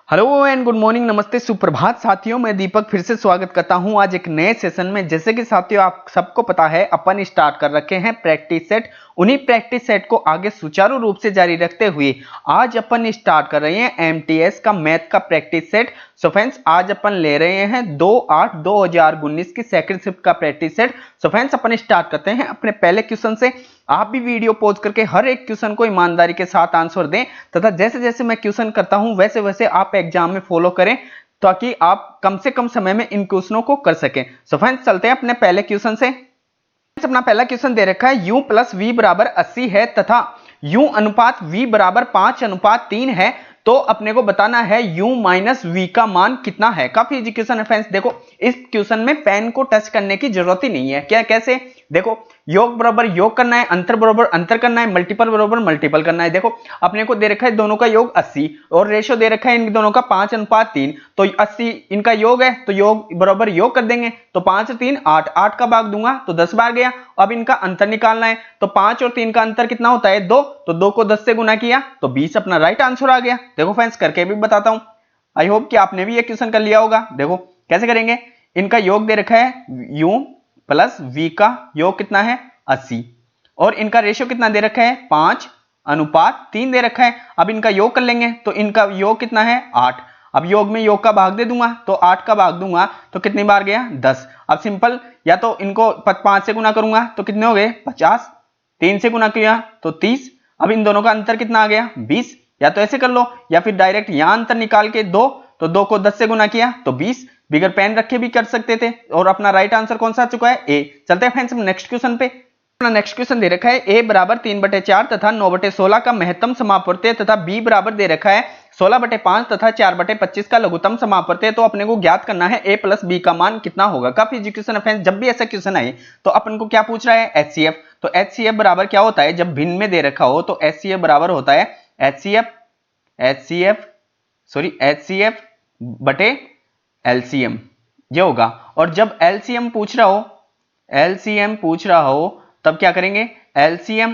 Hello and good morning, नमस्ते, सुप्रभात साथियों। मैं दीपक फिर से स्वागत करता हूं आज एक नए सेशन में। जैसे कि साथियों आप सबको पता है अपन स्टार्ट कर रखे हैं प्रैक्टिस सेट। उन्हीं प्रैक्टिस सेट को आगे सुचारू रूप से जारी रखते हुए आज अपन स्टार्ट कर रहे हैं एमटीएस का मैथ का प्रैक्टिस सेट। सो फ्रेंड्स आज अपन ले रहे हैं 2/8/2019 की सेकंड शिफ्ट का प्रैक्टिस सेट। सो फ्रेंड्स अपन स्टार्ट करते हैं अपने पहले क्वेश्चन से। आप भी वीडियो पॉज करके हर एक क्वेश्चन को ईमानदारी के साथ आंसर दें तथा जैसे जैसे मैं क्वेश्चन करता हूं वैसे वैसे आप एग्जाम में फॉलो करें ताकि आप कम से कम समय में इन क्वेश्चनों को कर सकें। सो फ्रेंड्स चलते हैं अपने पहले क्वेश्चन से। अपना पहला क्वेश्चन दे रखा है u प्लस वी बराबर 80 है तथा u अनुपात v बराबर 5:3 है, तो अपने को बताना है u माइनस v का मान कितना है। काफी इजी क्वेश्चन है फ्रेंड्स। देखो इस क्वेश्चन में पेन को टच करने की जरूरत ही नहीं है। क्या कैसे? देखो योग बराबर योग करना है, अंतर बराबर अंतर करना है, मल्टीपल बराबर मल्टीपल करना है। देखो अपने को दे रखा है दोनों का योग 80 और रेशियो दे रखा है इन दोनों का 5:3, तो 80 इनका योग है तो योग बराबर योग कर देंगे, तो 5 और 3 8, 8 का भाग दूंगा तो 10 बार गया। अब इनका अंतर निकालना है तो 5 और 3 का अंतर कितना होता है 2, तो 2 को 10 से गुना किया तो 20 अपना राइट आंसर आ गया। देखो फ्रेंड्स करके भी बताता हूं, आई होप कि आपने भी ये क्वेश्चन कर लिया होगा। देखो कैसे करेंगे, इनका योग दे रखा है u प्लस v का योग कितना है 80 और इनका रेशियो कितना दे रखा है 5:3 दे रखा है। अब इनका योग कर लेंगे तो इनका योग कितना है 8। अब योग में योग का भाग दे दूंगा तो 8 का भाग दूंगा तो कितनी बार गया 10। अब सिंपल या तो इनको 5 से गुना करूंगा तो कितने हो गए 50, 3 से गुना किया तो 30। अब इन दोनों का अंतर कितना आ गया 20। या तो ऐसे कर लो या फिर डायरेक्ट यहां अंतर निकाल के 2, तो 2 को 10 से गुना किया तो 20, बिगर पेन रखे भी कर सकते थे और अपना राइट आंसर कौन सा आ चुका है ए। चलते हैं फ्रेंड्स नेक्स्ट क्वेश्चन पे। नेक्स्ट क्वेश्चन दे रखा है a बराबर 3/4 तथा 9/16 का महत्तम समापवर्त्य तथा b बराबर दे रखा है 16/5 तथा 4/25 का लघुत्तम समापवर्त्य। तो अपने को ज्ञात करना है a प्लस b का मान कितना होगा। काफी इजी क्वेश्चन है फ्रेंड्स। जब भी ऐसा क्वेश्चन आए तो अपन को क्या पूछ रहा है HCF, तो HCF बराबर क्या होता है जब भिन्न में दे रखा हो तो HCF बराबर होता है HCF बटे LCM ये होगा। और जब LCM पूछ रहा हो तब क्या करेंगे LCM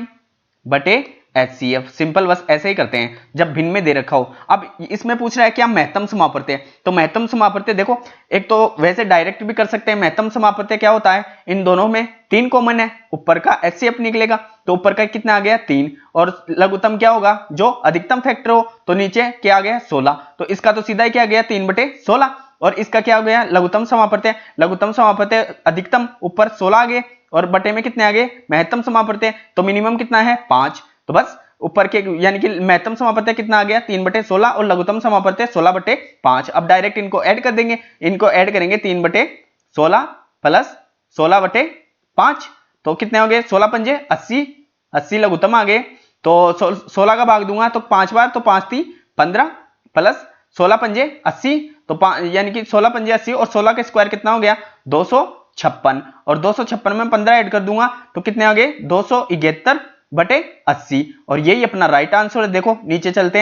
बटे HCF, सिंपल बस ऐसे ही करते हैं जब भिन्न में दे रखा हो। अब इसमें पूछ रहा है क्या महत्तम समापवर्त्य, तो महत्तम समापवर्त्य देखो एक तो वैसे डायरेक्ट भी कर सकते हैं। महत्तम समापवर्त्य क्या होता है, इन दोनों में 3 कॉमन है, ऊपर का HCF निकलेगा तो ऊपर का कितना आ गया 3 और लघुत्तम क्या होगा जो अधिकतम फैक्टर हो तो नीचे क्या आ गया 16, तो इसका तो सीधा ही क्या गया 3/16 और इसका क्या हो गया लघुत्तम समापवर्त्य। लघुत्तम समापवर्त्य अधिकतम ऊपर 16 आ गए और बटे में कितने आ गए महत्तम समापवर्त्य, तो मिनिमम कितना है 5, तो बस ऊपर के यानी कि महत्तम समापवर्त्य कितना आ गया 3/16 और लघुत्तम समापवर्त्य 16/5। अब डायरेक्ट इनको ऐड कर देंगे, इनको ऐड करेंगे 3/16 प्लस 16/5 तो कितने हो गए 16 पंजे 80, 80 लघुत्तम आ गए तो 16 का भाग दूंगा तो 5 बार तो 5 3 15 प्लस 16 पंजे 80 तो यानी कि 16 पंजे 80 और 16 का स्क्वायर कितना हो गया 256 और 256 में 15 ऐड कर दूंगा तो कितने आ गए 271/80 और यही अपना राइट आंसर है। देखो नीचे चलते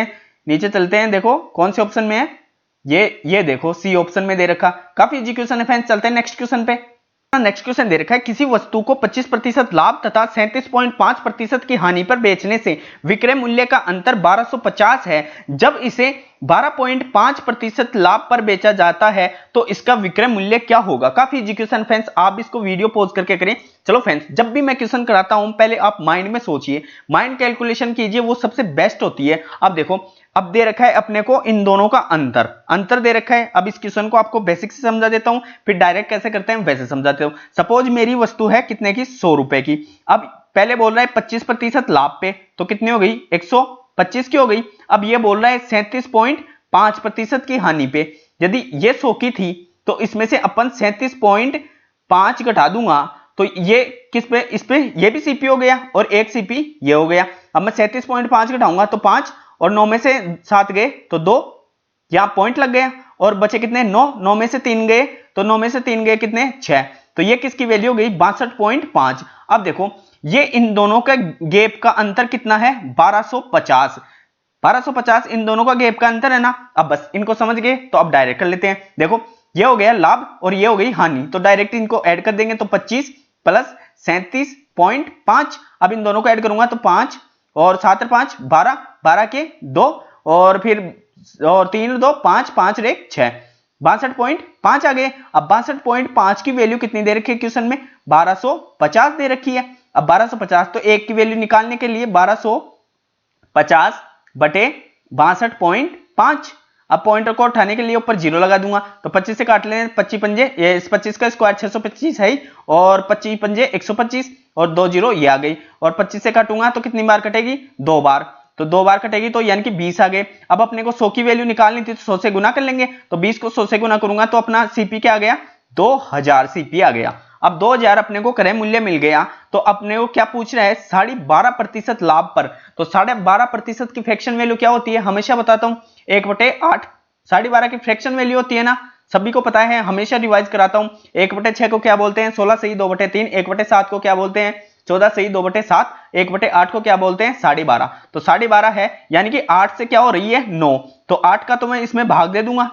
हैं, देखो कौन से ऑप्शन में है ये देखो सी ऑप्शन में दे रखा। काफी इजी क्वेश्चन है फ्रेंड्स। चलते हैं नेक्स्ट क्वेश्चन पे। नेक्स्ट क्वेश्चन दे रखा है किसी वस्तु को 25% लाभ तथा 37.5% की हानि पर बेचने से विक्रय मूल्य का अंतर 1250 है। जब इसे 12.5% लाभ पर बेचा जाता है तो इसका विक्रय मूल्य क्या होगा। काफी इजी क्वेश्चन फ्रेंड्स, आप इसको वीडियो पॉज करके करें। चलो फ्रेंड्स जब भी मैं क्वेश्चन कराता हूं पहले आप माइंड में सोचिए, माइंड कैलकुलेशन कीजिए, वो सबसे बेस्ट होती है। अब देखो अब दे रखा है अपने को इन दोनों का अंतर दे रखा है। अब इस क्वेश्चन को आपको बेसिक से समझा देता हूं फिर डायरेक्ट कैसे करते हैं वैसे समझाते हूं। सपोज मेरी वस्तु है कितने की 100 रुपए की। अब पहले बोल रहा है 25% लाभ पे तो कितनी हो गई 125 की हो गई। अब ये बोल रहा है 37.5% की हानि पे। यदि ये 100 की थी तो इसमें से अपन 37.5 घटा दूंगा तो ये किस पे, इस पे ये भी सीपी हो गया और एक सीपी ये हो गया। अब मैं 37.5 घटाऊंगा तो 5 और 9 में से 7 गए तो 2, यहां पॉइंट लग गया और बचे कितने 9 में से 3 गए तो 9 में से 3 गए कितने 6, तो ये किसकी वैल्यू हो गई 62.5। अब देखो ये इन दोनों का गैप का अंतर कितना है 1250 इन दोनों का गैप का अंतर है ना। अब बस इनको समझ गए तो अब डायरेक्ट कर लेते हैं। देखो ये हो गया लाभ और ये हो गई हानि तो डायरेक्ट इनको ऐड कर देंगे तो 25 प्लस 37.5। अब इन दोनों को ऐड करूंगा तो 5 और 7 और 5 12, 12 के 2 और फिर और 3 2 5 5 रे 6 62.5 आ गए। अब 62.5 की वैल्यू कितनी दे रखी है क्वेश्चन में? 1250 दे रखी है। अब 1250 तो एक की वैल्यू निकालने के लिए 1250 बटे 62.5। अब पॉइंटर को उठाने के लिए ऊपर जीरो लगा दूंगा, तो 25 से काट लें, 25 पंजे, ये इस 25 का स्क्वायर 625 है और 25 पंजे 125 और 2 जीरो ये आ गई। और 25 से काटूंगा तो कितनी बार कटेगी? 2 बार। तो 2 बार कटेगी तो यानी कि 20 आ गए। अब अपने को 100 की वैल्यू निकालनी थी तो 100 से गुना कर लेंगे, तो 20 को 100 से गुना करूंगा तो अपना सीपी क्या आ गया? 2000 सीपी आ गया। अब 2000 अपने को क्रय मूल्य मिल गया, तो अपने को क्या पूछ रहा है? 12.5% लाभ पर। तो 12.5% की फ्रैक्शन वैल्यू क्या होती है? हमेशा बताता हूं 1/8। 12.5 की फ्रैक्शन वैल्यू होती है ना, सभी को पता है, हमेशा रिवाइज कराता हूं। 1/6 को क्या बोलते हैं? 16 सही 2/3। 1/7 को क्या बोलते हैं? 14 सही 2/7। 1/8 को क्या बोलते हैं? 12.5। तो 12.5 है, यानी कि 8 से क्या हो रही है? 9। तो 8 का तो मैं इसमें भाग दे दूंगा,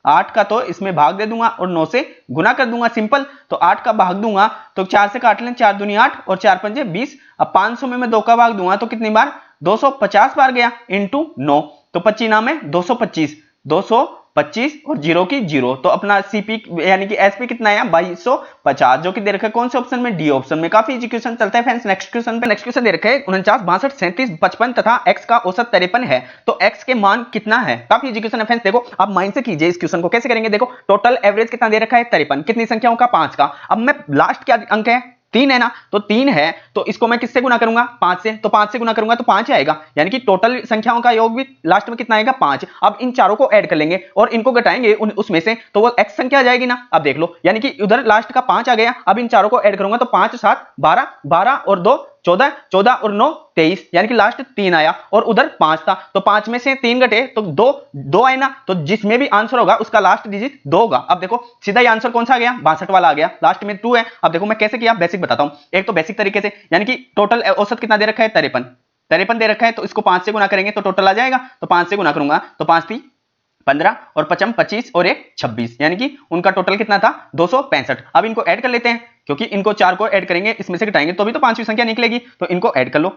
8 का तो इसमें भाग दे दूंगा और 9 से गुना कर दूंगा, सिंपल। तो 8 का भाग दूंगा तो 4 से काट लें, 4 दूनी 8 और 4 पंजे 20। अब 500 में मैं 2 का भाग दूंगा तो कितनी बार? 250 बार गया इंटू 9। तो 25 नाम है 225, 225 और जीरो की जीरो। तो अपना सीपी यानी कि एसपी कितना है? 2250, जो कि दे रखा है कौन से ऑप्शन में? डी ऑप्शन में। काफी इजी क्वेश्चन चलता है फ्रेंड्स। नेक्स्ट क्वेश्चन दे रखा है 49 62 37 55 तथा x का औसत 53 है, तो x के मान कितना है? काफी इजी क्वेश्चन है फ्रेंड्स। देखो आप माइंड से कीजिए इस क्वेश्चन को। कैसे करेंगे? देखो टोटल एवरेज कितना दे रखा है? 53। कितनी संख्याओं का? 5 का। अब मैं लास्ट क्या अंक है? 3 है ना, तो 3 है, तो इसको मैं किससे गुना करूंगा? 5 से। तो 5 से गुना करूंगा तो 5 आएगा, यानी कि टोटल संख्याओं का योग भी लास्ट में कितना आएगा? 5। अब इन चारों को ऐड कर लेंगे और इनको घटाएंगे उसमें से, तो वो x संख्या आ जाएगी ना। अब देख लो, यानी कि उधर लास्ट का 5 आ गया। अब इन चारों को ऐड करूंगा तो 5 7 12, 12 और 2 14, 14 और 9 23, यानी कि लास्ट 3 आया और उधर 5 था। तो 5 में से 3 घटे तो 2 आए ना, तो जिसमें भी आंसर होगा उसका लास्ट डिजिट 2 होगा। अब देखो सीधा ही आंसर कौन सा आ गया? 62 वाला आ गया, लास्ट में 2 है। अब देखो मैं कैसे किया, बेसिक बताता हूं। एक तो बेसिक तरीके से, यानी कि टोटल औसत कितना दे रखा है? 53 दे रखा है, तो इसको 5 से गुना करेंगे तो टोटल आ जाएगा। तो 5 से गुना करूंगा तो 5 3 15 और 55 25 और 1 26, यानी कि उनका टोटल कितना था? 265। अब इनको ऐड कर लेते हैं, क्योंकि इनको 4 को ऐड करेंगे, इसमें से घटाएंगे तो भी तो पांचवी संख्या निकलेगी। तो इनको ऐड कर लो,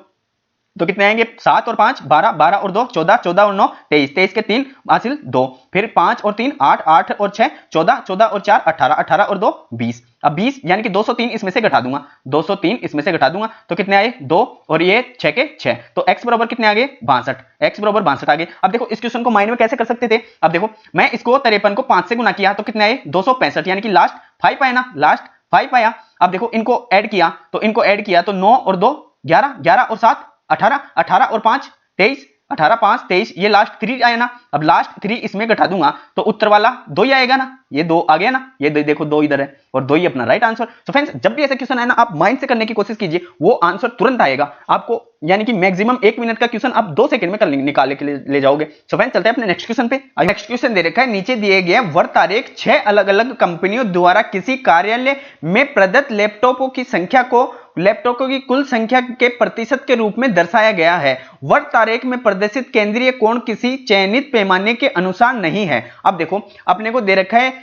तो कितने आएंगे? 7 और 5 12, 12 और 2 14, 14 और 9 23, 23 के 3 हासिल 2, फिर 5 और 3 8, 8 और 6 14, 14 और 4 18, 18 और 2 20। अब 20 यानी कि 203 इसमें से घटा दूंगा, 203 इसमें से घटा दूंगा तो कितने आए? 2 और ये 6 के 6, तो x बराबर कितने आ गए? 62। x बराबर 62 आ गए। अब देखो इस क्वेश्चन को माइंड में कैसे कर सकते थे? अब देखो मैं इसको 53 को 5 से गुना किया तो कितने आए? 265, यानी कि लास्ट 5 आया ना, लास्ट 5 आया। अब देखो इनको ऐड किया, तो इनको ऐड किया तो 9 और 2 11, 11 और 7 18, 18 और 5 23, 18 5 23, ये लास्ट 3 आया ना। अब लास्ट 3 इसमें घटा दूंगा तो उत्तर वाला 2 ही आएगा ना, ये 2 आ गया ना, ये देखो 2 इधर है और 2 ही अपना राइट आंसर। तो फ्रेंड्स जब भी ऐसा क्वेश्चन आए ना, आप माइंड से करने की कोशिश कीजिए, वो आंसर तुरंत आएगा आपको, यानी कि मैक्सिमम 1 मिनट का क्वेश्चन आप 2 सेकंड में कर निकालने के लिए ले जाओगे। सो फ्रेंड्स चलते हैं अपने नेक्स्ट क्वेश्चन पे। नेक्स्ट क्वेश्चन दे रखा है नीचे दिए गए वर्ष तारीख 6 अलग अलग कंपनियों द्वारा किसी कार्यालय में प्रदत्त लैपटॉपों की संख्या को लैपटॉपों की कुल संख्या के प्रतिशत के रूप में दर्शाया गया है। वर्ष तारीख में प्रदर्शित केंद्रीय कोण किसी चयनित पैमाने के अनुसार नहीं है। अब देखो अपने को दे रखा है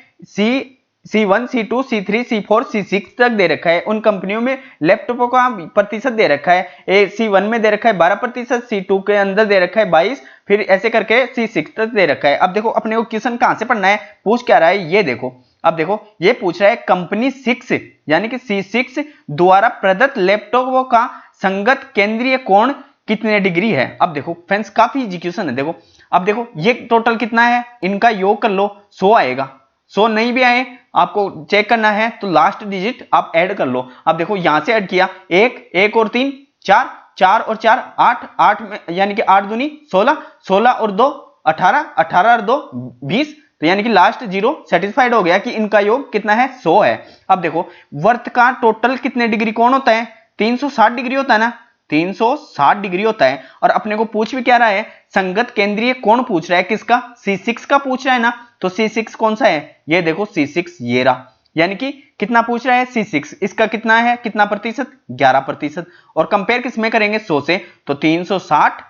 C1 C2 C3 C4 C6 तक दे रखा है, उन कंपनियों में लैपटॉपों का प्रतिशत दे रखा है। C1 में दे रखा है 12%, C2 के अंदर दे रखा है 22, फिर ऐसे करके C6 तक दे रखा है। अब देखो अपने को क्वेश्चन कहां से पढ़ना है, पूछ क्या रहा है ये देखो। अब देखो ये पूछ रहा है कंपनी 6 यानी कि C6 द्वारा प्रदत्त लैपटॉपों का संगत केंद्रीय कोण कितने डिग्री है। अब देखो फ्रेंड्स काफी इजी क्वेश्चन है। देखो अब देखो ये टोटल कितना है, इनका योग कर लो 100 आएगा। 100 नहीं भी आए आपको चेक करना है तो लास्ट डिजिट आप ऐड कर लो। अब देखो यहां से ऐड किया 1 और 3 4, 4 और 4 8, 8 में यानी कि 8 दूनी 16, 16 और 2 18, 18 और 2 20, तो यानी कि लास्ट जीरो सेटिस्फाइड हो गया कि इनका योग कितना है 100 है। अब देखो वर्त का टोटल कितने डिग्री कोण होता है? 360 डिग्री होता है ना, 360 डिग्री होता है। और अपने को पूछ भी क्या रहा है, संगत केंद्रीय कोण पूछ रहा है, किसका? C6 का पूछ रहा है ना। तो C6 कौन सा है? ये देखो C6 ये रहा, यानी कि कितना पूछ रहा है C6, इसका कितना है, कितना प्रतिशत? 11%। और कंपेयर किसमें करेंगे 100 से, तो 360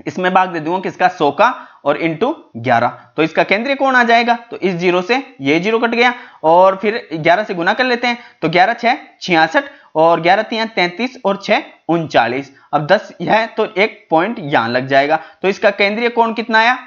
इसमें भाग दे दूंगा किसका? 100 का और इंटू 11, तो इसका केंद्रीय कोण आ जाएगा। तो इस जीरो से ये जीरो कट गया और फिर 11 से गुना कर लेते हैं तो 11 6 66 और 11 3 33 और 6 39। अब 10 है तो एक पॉइंट यहां लग जाएगा, तो इसका केंद्रीय कोण कितना आया?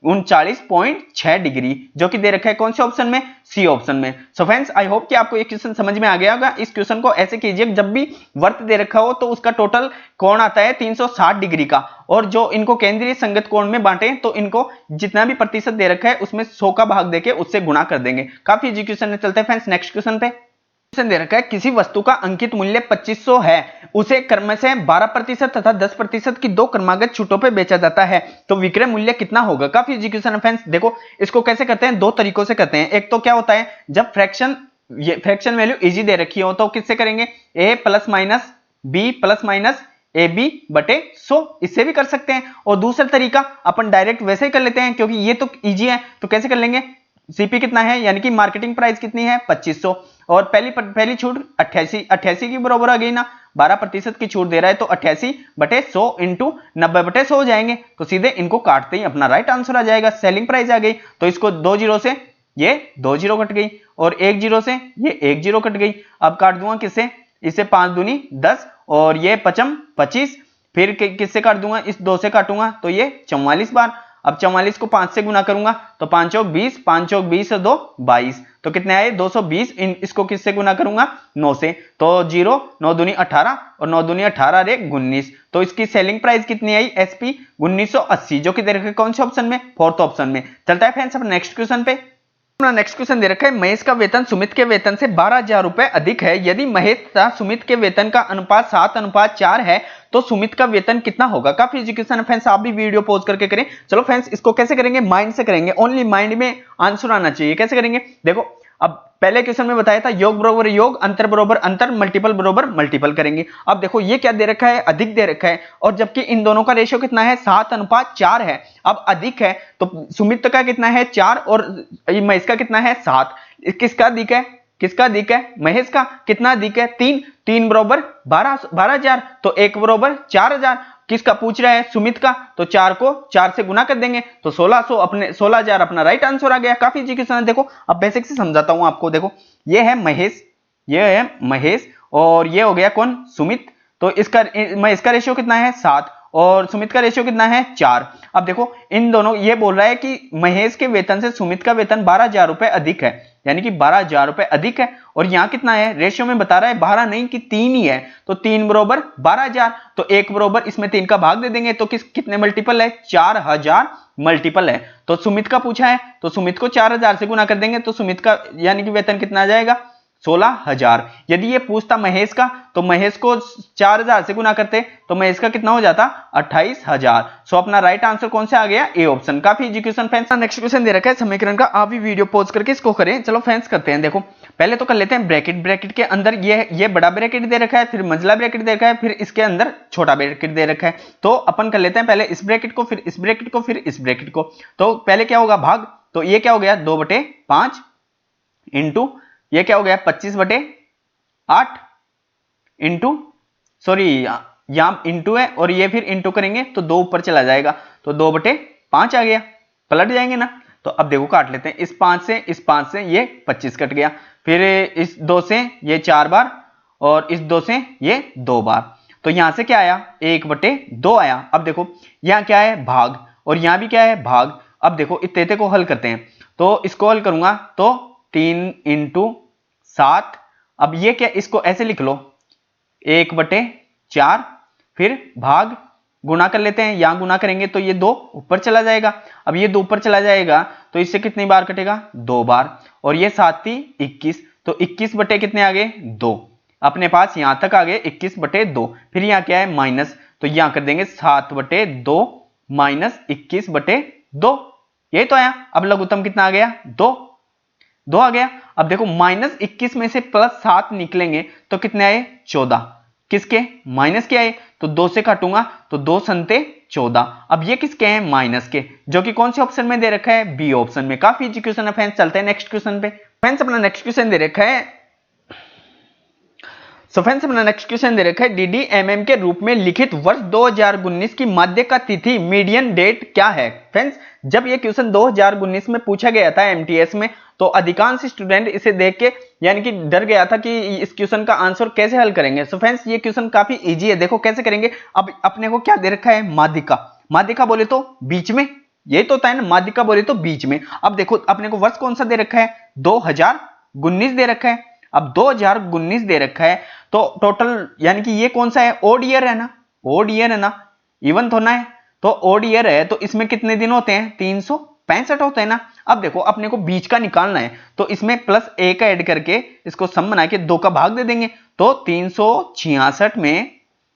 39.6 डिग्री, जो कि दे रखा है कौन से ऑप्शन में, सी ऑप्शन में। सो फ्रेंड्स आई होप कि आपको ये क्वेश्चन समझ में आ गया होगा। इस क्वेश्चन को ऐसे कीजिए, जब भी वर्त दे रखा हो तो उसका टोटल कोण आता है 360 डिग्री का, और जो इनको केंद्रीय संगत कोण में बांटे तो इनको जितना भी प्रतिशत दे रखा है उसमें 100 का भाग देके उससे गुणा कर देंगे। काफी इजी क्वेश्चन है। चलते हैं फ्रेंड्स नेक्स्ट क्वेश्चन पे। क्वेश्चन दे रखा है किसी वस्तु का अंकित मूल्य 2500 है, उसे क्रमशः 12% तथा 10% की दो क्रमागत छूटों पे बेचा जाता है, तो विक्रय मूल्य कितना होगा। काफी इजी क्वेश्चन है फ्रेंड्स। देखो इसको कैसे करते हैं, दो तरीकों से करते हैं। एक तो क्या होता है, जब फ्रैक्शन वैल्यू इजी दे रखी हो तो किससे करेंगे, a plus minus B plus minus A B बटे 100, इससे भी कर सकते हैं। और दूसरा तरीका अपन डायरेक्ट वैसे ही कर लेते हैं, क्योंकि ये तो इजी है। तो कैसे कर लेंगे, सीपी कितना है यानी कि मार्केटिंग प्राइस कितनी है 2500, और पहली छूट 88 की बराबर आ गई ना, 12% की छूट दे रहा है तो 88 बटे 100 इंटू 90 बटे 100 हो जाएंगे। तो सीधे इनको काटते ही अपना राइट आंसर आ जाएगा। सेलिंग प्राइस आ गई, तो इसको 2 जीरो से ये 2 जीरो कट गई, और 1 जीरो से ये 1 जीरो कट गई। अब काट दूंगा किससे, इसे 5 दूनी 10, और ये 5 25, फिर किससे काट दूंगा, इस 2 से काटूंगा तो ये 44 बार। अब 44 को 5 से गुना करूंगा तो 5 चौक 20, 5 चौक 20 और 2 22, तो कितने आए 220। इसको किससे गुना करूंगा, 9 से, तो 0 9 दूनी 18 और 9 दूनी 18 रे 19। तो इसकी सेलिंग प्राइस कितनी आई एसपी 1980, जो कि दे रखा है कौन से ऑप्शन में, फोर्थ ऑप्शन में। चलता है फ्रेंड्स अब नेक्स्ट क्वेश्चन पे। नेक्स्ट क्वेश्चन दे रखा है महेश का वेतन सुमित के वेतन से 12,000 रुपए अधिक है, यदि महेश तथा सुमित के वेतन का अनुपात 7:4 है तो सुमित का वेतन कितना होगा। काफी इजी क्वेश्चन है फ्रेंड्स, आप भी वीडियो पॉज करके करें। चलो फ्रेंड्स इसको कैसे करेंगे, माइंड से करेंगे, ओनली माइंड में आंसर आना चाहिए। कैसे करेंगे, देखो अब पहले क्वेश्चन में बताया था योग बराबर योग, अंतर बराबर अंतर, मल्टीपल बराबर मल्टीपल करेंगे। अब देखो ये क्या दे रखा है, अधिक दे रखा है, और जबकि इन दोनों का रेशियो कितना है 7:4 है। अब अधिक है तो सुमित का कितना है 4 और महेश का कितना है 7। किसका अधिक है, किसका अधिक है, महेश का। कितना अधिक है 3, 3 बराबर 12,000, तो 1 बराबर 4,000। किसका पूछ रहा है, सुमित का, तो 4 को 4 से गुना कर देंगे तो 1600, अपने 16,000 अपना राइट आंसर आ गया। काफी इजी क्वेश्चन है। देखो अब बेसिक से समझाता हूं आपको। देखो ये है महेश, ये है महेश, और ये हो गया कौन, सुमित। तो महेश का रेशियो कितना है 7 और सुमित का रेशियो कितना है 4। अब देखो इन दोनों, ये बोल रहा है कि महेश के वेतन से सुमित का वेतन 12,000 रुपए अधिक है, यानी कि 12,000 रुपए अधिक है। और यहां कितना है, रेशियो में बता रहा है 12 नहीं कि 3 ही है, तो 3 बराबर 12,000, तो 1 बराबर इसमें 3 का भाग दे देंगे तो कितने मल्टीपल है, 4,000 मल्टीपल है। तो सुमित का पूछा है तो सुमित को 4,000 से गुना कर देंगे तो सुमित का यानी कि वेतन कितना आ जाएगा 16,000। यदि ये पूछता महेश का तो महेश को 4,000 से गुना करते तो महेश का कितना हो जाता 28,000। सो अपना राइट आंसर कौन सा आ गया, ए ऑप्शन। काफी easy question friends. Next question दे रखा है समीकरण का, आप भी वीडियो पॉज करके इसको करें। चलो फ्रेंड्स करते हैं। देखो पहले तो कर लेते हैं ब्रैकेट, ब्रैकेट के अंदर ये बड़ा ब्रैकेट दे रखा है, फिर मंझला ब्रैकेट दे रखा है, फिर इसके अंदर छोटा ब्रैकेट दे रखा है। तो अपन कर लेते हैं पहले इस ब्रैकेट को, फिर इस ब्रैकेट को, फिर इस ब्रैकेट को। तो पहले क्या होगा भाग, तो ये क्या हो गया 2/5 इंटू ये क्या हो गया 25/8 इंटू, सॉरी यहां इंटू है और ये फिर इंटू करेंगे तो 2 ऊपर चला जाएगा, तो 2/5 आ गया, पलट जाएंगे ना। तो अब देखो काट लेते हैं, इस 5 से इस 5 से ये 25 कट गया, फिर इस 2 से ये 4 बार और इस 2 से ये 2 बार। तो यहां से क्या आया 1/2 आया। अब देखो यहां क्या है भाग और यहां भी क्या है भाग। अब देखो इस तेते को हल करते हैं, तो इसको हल करूंगा तो 3 × 7। अब ये क्या, इसको ऐसे लिख लो 1/4, फिर भाग गुना कर लेते हैं, यहां गुना करेंगे तो ये 2 ऊपर चला जाएगा। अब ये 2 ऊपर चला जाएगा तो इससे कितनी बार कटेगा 2 बार, और ये 7 × 21, तो 21 बटे कितने आ गए 2, अपने पास यहां तक आ गए 21/2। फिर यहां क्या है माइनस, तो यहां कर देंगे 7/2 माइनस 21/2, यही तो आया। अब लघुत्तम कितना आ गया 2 आ गया। अब देखो -21 में से +7 निकलेंगे तो कितने आए 14, किसके माइनस के आए, तो 2 से काटूंगा तो 2 संते 14। अब ये किसके हैं माइनस के, जो कि कौन से ऑप्शन में दे रखा है बी ऑप्शन में। काफी इजी क्वेश्चन है फ्रेंड्स। चलते हैं नेक्स्ट क्वेश्चन पे। फ्रेंड्स अपना नेक्स्ट क्वेश्चन दे रखा है, सो फ्रेंड्स अपना नेक्स्ट क्वेश्चन दे रखा है DDMM के रूप में लिखित वर्ष 2019 की माध्य का तिथि मीडियन डेट क्या है। फ्रेंड्स जब ये क्वेश्चन 2019 में पूछा गया था MTS में, तो अधिकांश स्टूडेंट इसे देख के यानी कि डर गया था कि इस क्वेश्चन का आंसर कैसे हल करेंगे। सो फ्रेंड्स ये क्वेश्चन काफी इजी है, देखो कैसे करेंगे। अब अपने को क्या दे रखा है माध्यिका, माध्यिका बोले तो बीच में, ये तो होता है ना, माध्यिका बोले तो बीच में। अब देखो अपने को वर्ष कौन सा दे रखा है, 2019 दे रखा है। अब 2019 दे रखा है तो टोटल यानी कि ये कौन सा है, ओड ईयर है ना, ओड ईयर है ना, इवन तो ना है। तो ओड ईयर है तो इसमें कितने दिन होते हैं, 365 होते हैं ना। अब देखो अपने को बीच का निकालना है तो इसमें प्लस ए का ऐड करके इसको सम बना के 2 का भाग दे देंगे। तो 366 में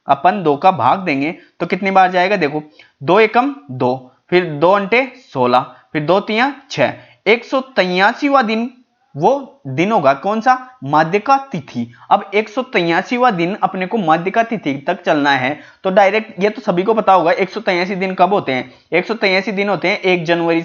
अपन 2 का भाग देंगे तो कितनी बार जाएगा, देखो 2 एकम 2, फिर 2 अंटे 16, फिर 2 तिया 6, 183वां दिन वो दिन होगा कौन सा, माध्यिका तिथि। अब 183वां दिन अपने को माध्यिका तिथि तक चलना है तो डायरेक्ट ये तो सभी को पता होगा 183 दिन कब होते हैं, 183 दिन होते हैं 1 जनवरी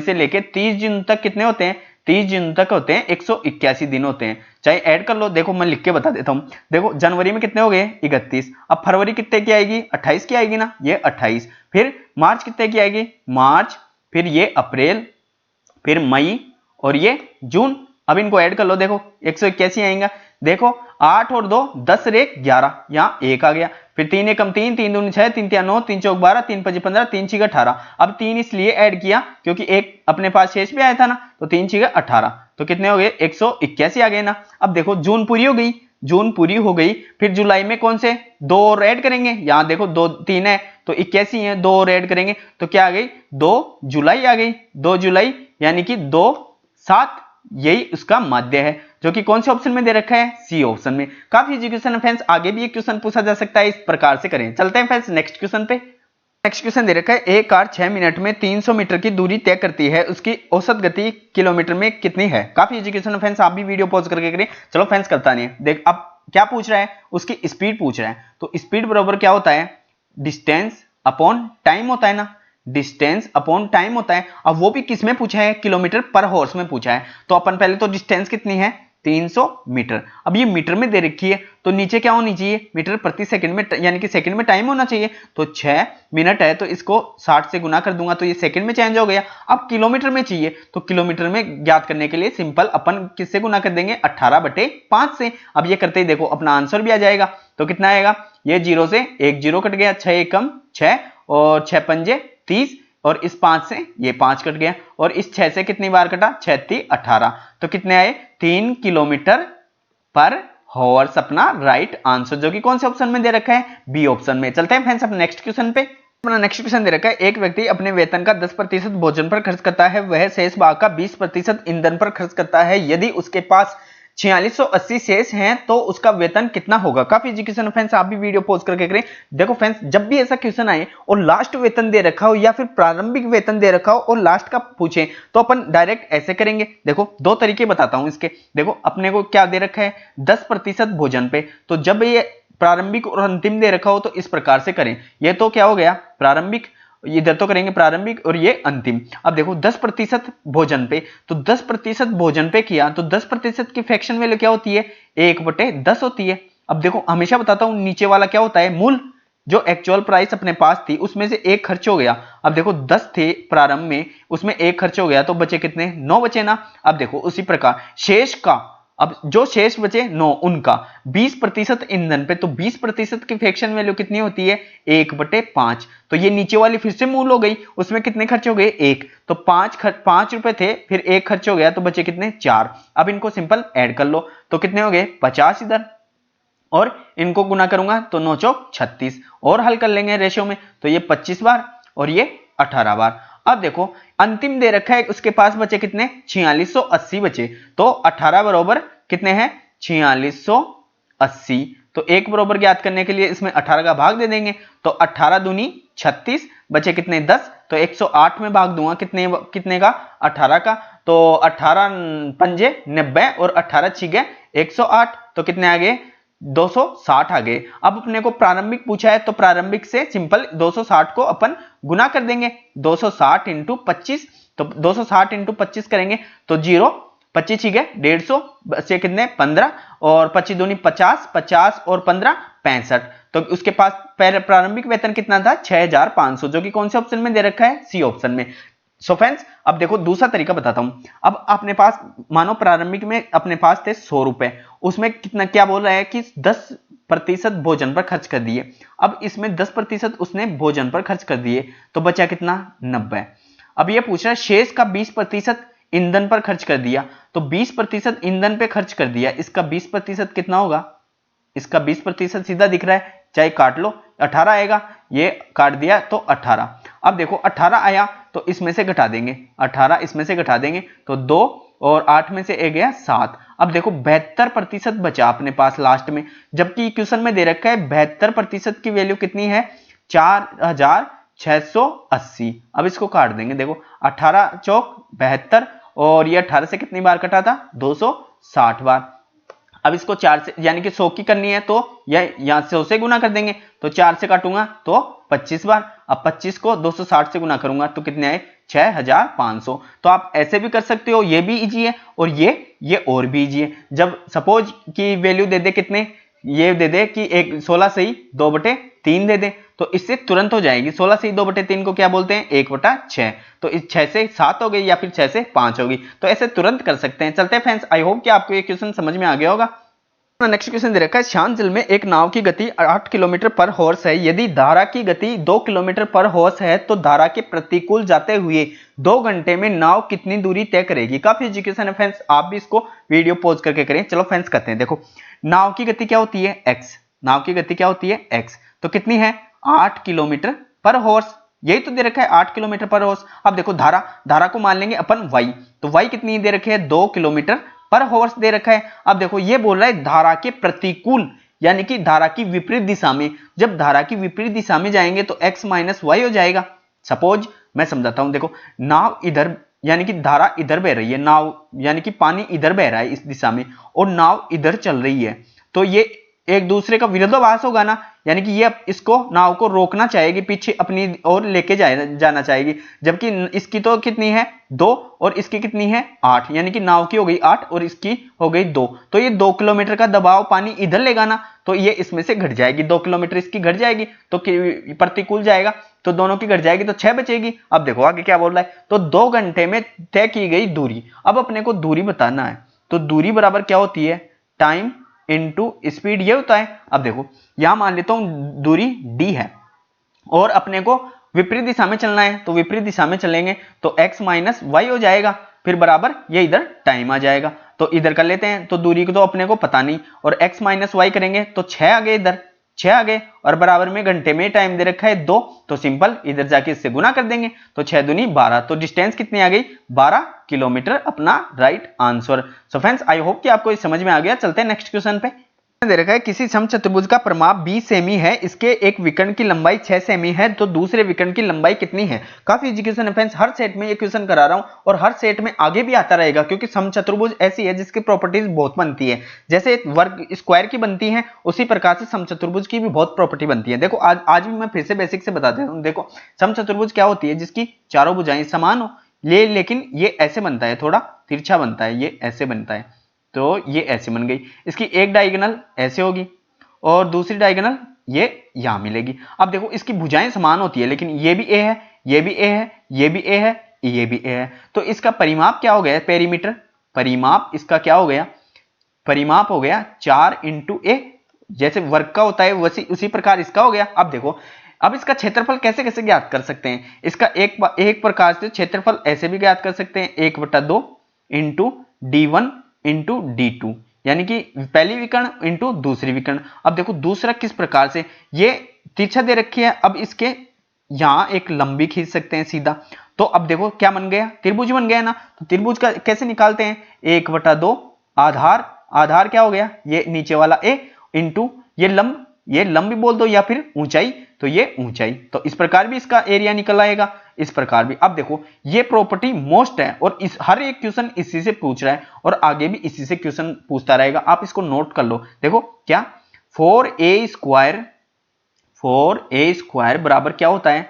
से लेके 30 जून तक। कितने होते हैं, 30 जून तक होते हैं 181 दिन होते हैं। चाहे ऐड कर लो, देखो मैं लिख के बता देता हूं। देखो जनवरी में कितने हो गए, 31। अब फरवरी कितने की आएगी, 28 की आएगी ना, ये 28। फिर मार्च कितने की आएगी, मार्च, फिर ये अप्रैल, फिर मई और ये जून। अब इनको ऐड कर लो, देखो 181 आएगा। देखो 8 और 2 10 रे 11, यहाँ 1 आ गया। फिर 3 एकम 3, 3 दूनी 6, 3 तिया 9, 3 चौक 12, 3 पची 15, 3 छीगा 18। अब 3 इसलिए ऐड किया क्योंकि एक अपने पास शेष भी आया था ना, तो 3 छीगा 18। तो कितने हो गए, 181 आ गए ना। अब देखो जून पूरी हो गई, जून पूरी हो गई। फिर जुलाई में कौन से 2 और ऐड करेंगे, यहाँ देखो 2 3 है तो 81 है, 2 और ऐड करेंगे तो क्या आ गई, 2 जुलाई आ गई। 2 जुलाई यानी कि 2 7, यही उसका माध्य है जो कि कौन से ऑप्शन में दे रखा है, सी ऑप्शन में। काफी इजी क्वेश्चन है फ्रेंड्स, आगे भी एक क्वेश्चन पूछा जा सकता है, इस प्रकार से करें। चलते हैं फ्रेंड्स नेक्स्ट क्वेश्चन पे। नेक्स्ट क्वेश्चन दे रखा है, एक कार 6 मिनट में 300 मीटर की दूरी तय करती है, उसकी औसत गति किलोमीटर में कितनी है। काफी इजी क्वेश्चन है फ्रेंड्स, आप भी वीडियो पॉज करके करें। चलो फ्रेंड्स करता नहीं है, देख अब क्या पूछ रहा है, उसकी स्पीड पूछ रहा है। तो स्पीड बराबर क्या होता है, डिस्टेंस अपॉन टाइम होता है ना, डिस्टेंस अपॉन टाइम होता है। अब वो भी किस में पूछा है, किलोमीटर पर हॉर्स में पूछा है। तो अपन पहले तो डिस्टेंस कितनी है, 300 मीटर। अब ये मीटर में दे रखी है तो नीचे क्या होनी चाहिए, मीटर प्रति सेकंड में, यानी कि सेकंड में टाइम होना चाहिए। तो 6 मिनट है तो इसको 60 से गुना कर दूंगा तो ये सेकंड में चेंज हो गया। अब किलोमीटर में चाहिए तो किलोमीटर में ज्ञात करने के लिए सिंपल अपन किससे गुना कर देंगे, 18/5 से। अब ये करते ही देखो अपना आंसर भी आ जाएगा। तो कितना आएगा, ये 0 से 1 0 कट गया, 6 एकम 6 और 6 पंजे 30 और इस 5 से ये 5 कट गया और इस 6 से कितनी बार कटा, 6 3 18। तो कितने आए, 3 किलोमीटर पर हॉर्स अपना राइट आंसर, जो कि कौन से ऑप्शन में दे रखा है, बी ऑप्शन में। चलते हैं फ्रेंड्स अपने नेक्स्ट क्वेश्चन पे। अपना नेक्स्ट क्वेश्चन दे रखा है, एक व्यक्ति अपने वेतन का 10% भोजन पर खर्च करता है, वह शेष भाग का 20% ईंधन पर खर्च करता है। यदि उसके पास 4680 शेष हैं तो उसका वेतन कितना होगा। काफी इजी क्वेश्चन है फ्रेंड्स, आप भी वीडियो पॉज करके करें। देखो फ्रेंड्स, जब भी ऐसा क्वेश्चन आए और लास्ट वेतन दे रखा हो या फिर प्रारंभिक वेतन दे रखा हो और लास्ट का पूछे तो अपन डायरेक्ट ऐसे करेंगे। देखो 2 तरीके बताता हूं इसके। देखो अपने को क्या दे रखा है, 10% भोजन पे, तो जब ये प्रारंभिक और अंतिम दे रखा हो तो इस प्रकार से करें। ये तो क्या हो गया, प्रारंभिक, इधर तो करेंगे प्रारंभिक और ये अंतिम। अब देखो 10% भोजन पे, तो 10% भोजन पे किया तो 10% की फ्रैक्शन वैल्यू क्या होती है, 1/10 होती है। अब देखो हमेशा बताता हूं नीचे वाला क्या होता है, मूल, जो एक्चुअल प्राइस अपने पास थी उसमें से 1 खर्च हो गया। अब देखो 10 थे प्रारंभ में, उसमें 1 खर्च हो गया तो बचे कितने, 9 बचे ना। अब देखो उसी प्रकार शेष का, अब जो शेष बचे 9 उनका 20% ईंधन पे, तो 20% की फ्रैक्शन वैल्यू कितनी होती है, 1/5। तो ये नीचे वाली फिर से मूल हो गई, उसमें कितने खर्च हो गए, 1। तो 5 रुपए थे, फिर 1 खर्च हो गया तो बचे कितने, 4। अब इनको सिंपल ऐड कर लो तो कितने हो गए, 50 इधर, और इनको गुना करूंगा तो 9 चौक 36, और हल कर लेंगे रेशियो में तो ये 25 बार और ये 18 बार। अब देखो अंतिम दे रखा है, उसके पास बचे कितने, 4680 बचे। तो 18 बराबर कितने हैं, 4680। तो 1 बराबर ज्ञात करने के लिए इसमें 18 का भाग दे देंगे तो 18 दूनी 36, बचे कितने 10। तो 108 में भाग दूंगा कितने का, 18 का। तो 18 पंजे 90 और 18 छिगे 108, तो कितने आ गए, 260 आ गए। अब अपने को प्रारंभिक पूछा है तो प्रारंभिक से सिंपल 260 को अपन गुना कर देंगे, 260 इंटू 25। तो 260 इंटू 25 करेंगे तो 0, 25 ही गए 150, बचे कितने 15, और 25 दूनी 50, 50 और 15 65। तो उसके पास प्रारंभिक वेतन कितना था, 6500, जो कि कौन से ऑप्शन में दे रखा है, सी ऑप्शन में। सो फ्रेंड्स अब देखो दूसरा तरीका बताता हूं। अब अपने पास मानो प्रारंभिक में अपने पास थे 100 रुपए, उसमें कितना क्या बोल रहा है कि 10 10% भोजन पर खर्च कर दिए। अब इसमें 10% उसने भोजन पर खर्च कर दिए तो बचा कितना 90। अब ये पूछ रहा है शेष का 20% ईंधन पर खर्च कर दिया, तो 20% ईंधन पे खर्च कर दिया, इसका 20% कितना होगा, इसका 20% सीधा दिख रहा है, चाहे काट लो, 18 आएगा, ये काट दिया तो 18। अब देखो 18 आया तो इसमें से घटा देंगे, 18 इसमें से घटा देंगे तो 2 और 8 में से एक गया 7। अब देखो 72% बचा अपने पास लास्ट में, जबकि क्वेश्चन में दे रखा है 72% की वैल्यू कितनी है 4680। अब इसको काट देंगे, देखो 18 चौक 72 और ये 18 से कितनी बार कटा था 260 बार। अब इसको 4 से यानी कि 100 की करनी है तो यहां से 100 से गुना कर देंगे, तो 4 से काटूंगा तो 25 बार। अब 25 को 260 से गुना करूंगा तो कितने आए 6500। तो आप ऐसे भी कर सकते हो, ये भी इजी है और ये और भी इजी है। जब सपोज की वैल्यू दे दे कितने, ये दे दे कि 16 से ही 2/3 दे दे तो इससे तुरंत हो जाएगी। 16 से ही 2/3 को क्या बोलते हैं 1/6। तो इस 6 से 7 हो गई या फिर 6 से 5 होगी, तो ऐसे तुरंत कर सकते हैं। चलते हैं फ्रेंड्स, आई होप कि आपको ये क्वेश्चन समझ में आ गया होगा। नेक्स्ट क्वेश्चन दे रखा है शांत जल में एक नाव की गति 8 किलोमीटर पर हॉर्स है, यदि धारा की गति 2 किलोमीटर पर हॉर्स है तो धारा के प्रतिकूल जाते हुए 2 घंटे में नाव कितनी दूरी तय करेगी। काफी एजुकेशन है फ्रेंड्स, आप भी इसको वीडियो पॉज करके करें। चलो फ्रेंड्स करते हैं। देखो नाव की गति क्या होती है x, नाव की गति क्या होती है x, तो कितनी है 8 किलोमीटर पर हॉर्स, यही तो दे रखा है 8 किलोमीटर पर हॉर्स। अब देखो धारा को मान लेंगे अपन y, तो y कितनी दे रखी है 2 किलोमीटर पर हॉर्स दे रखा है। अब देखो ये बोल रहा है धारा के प्रतिकूल, यानी कि धारा की विपरीत दिशा में। जब धारा की विपरीत दिशा में जाएंगे तो x माइनस वाई हो जाएगा। सपोज मैं समझाता हूं, देखो नाव इधर यानी कि धारा इधर बह रही है, नाव यानी कि पानी इधर बह रहा है इस दिशा में और नाव इधर चल रही है, तो ये एक दूसरे का विरोधाभास होगा ना, यानी कि ये इसको नाव को रोकना चाहेगी, पीछे अपनी ओर लेके जाना चाहेगी, जबकि इसकी तो कितनी है 2 और इसकी कितनी है 8, यानी कि नाव की हो गई 8 और इसकी हो गई 2, तो ये 2 किलोमीटर का दबाव पानी इधर लेगा ना, तो ये इसमें से घट जाएगी, 2 किलोमीटर इसकी घट जाएगी तो प्रतिकूल जाएगा, तो दोनों की घट जाएगी तो 6 बचेगी। अब देखो आगे क्या बोल रहा है, तो 2 घंटे में तय की गई दूरी। अब अपने को दूरी बताना है, तो दूरी बराबर क्या होती है टाइम इनटू स्पीड, ये होता है। अब देखो यहां मान लेता हूं दूरी d है और अपने को विपरीत दिशा में चलना है, तो विपरीत दिशा में चलेंगे तो x माइनस वाई हो जाएगा, फिर बराबर ये इधर टाइम आ जाएगा, तो इधर कर लेते हैं। तो दूरी को तो अपने को पता नहीं और x माइनस वाई करेंगे तो 6 आ गए, इधर 6 आ गए और बराबर में घंटे में टाइम दे रखा है 2, तो सिंपल इधर जाके इससे गुना कर देंगे, तो 6 दूनी 12, तो डिस्टेंस कितनी आ गई 12 किलोमीटर, अपना right answer. So friends I hope कि आपको समझ में आ गया। चलते हैं नेक्स्ट क्वेश्चन पे। दे रखा है किसी समचतुर्भुज का परिमाप 20 सेमी है, इसके एक विकर्ण की लंबाई 6 सेमी है, तो दूसरे विकर्ण की लंबाई कितनी है। काफी एजुकेशन है फ्रेंड्स, हर सेट में ये क्वेश्चन करा रहा हूं और हर सेट में आगे भी आता रहेगा, क्योंकि समचतुर्भुज ऐसी है जिसकी प्रॉपर्टीज बहुत बनती है, जैसे वर्ग स्क्वायर की बनती है उसी प्रकार से समचतुर्भुज की भी बहुत प्रॉपर्टी बनती है। देखो आज भी मैं फिर से बेसिक से बता देता हूं। देखो समचतुर्भुज क्या होती है, जिसकी चारों भुजाएं समान हो, लेकिन ये ऐसे बनता है, थोड़ा तिरछा बनता है, ये ऐसे बनता है, तो ये ऐसे बन गई। इसकी एक डायगोनल ऐसे होगी और दूसरी डायगोनल ये यहां मिलेगी। अब देखो इसकी भुजाएं समान होती है, लेकिन ये भी ए है, ये भी ए है, ये भी ए है, ये भी ए है, तो इसका परिमाप क्या हो गया पेरीमीटर, परिमाप इसका क्या हो गया, परिमाप हो गया 4 इंटू ए, जैसे वर्ग का होता है वैसे उसी प्रकार इसका हो गया। अब देखो अब इसका क्षेत्रफल कैसे कैसे ज्ञात कर सकते हैं, इसका एक प्रकार से क्षेत्रफल ऐसे भी ज्ञात कर सकते हैं 1/2 इंटू d1 इंटू d2, यानी कि पहली विकर्ण इंटू दूसरी विकर्ण। अब देखो दूसरा किस प्रकार से, ये तिरछा दे रखी है, अब इसके यहां एक लंबी खींच सकते हैं सीधा, तो अब देखो क्या बन गया त्रिभुज बन गया ना। तो त्रिभुज का कैसे निकालते हैं 1/2 आधार क्या हो गया ये नीचे वाला a इंटू ये लंब भी बोल दो या फिर ऊंचाई, तो ये ऊंचाई, तो इस प्रकार भी इसका एरिया निकल आएगा, इस प्रकार भी। अब देखो ये प्रॉपर्टी मोस्ट है और इस हर एक क्वेश्चन इसी से पूछ रहा है और आगे भी इसी से क्वेश्चन पूछता रहेगा, आप इसको नोट कर लो। देखो क्या 4a स्क्वायर बराबर क्या होता है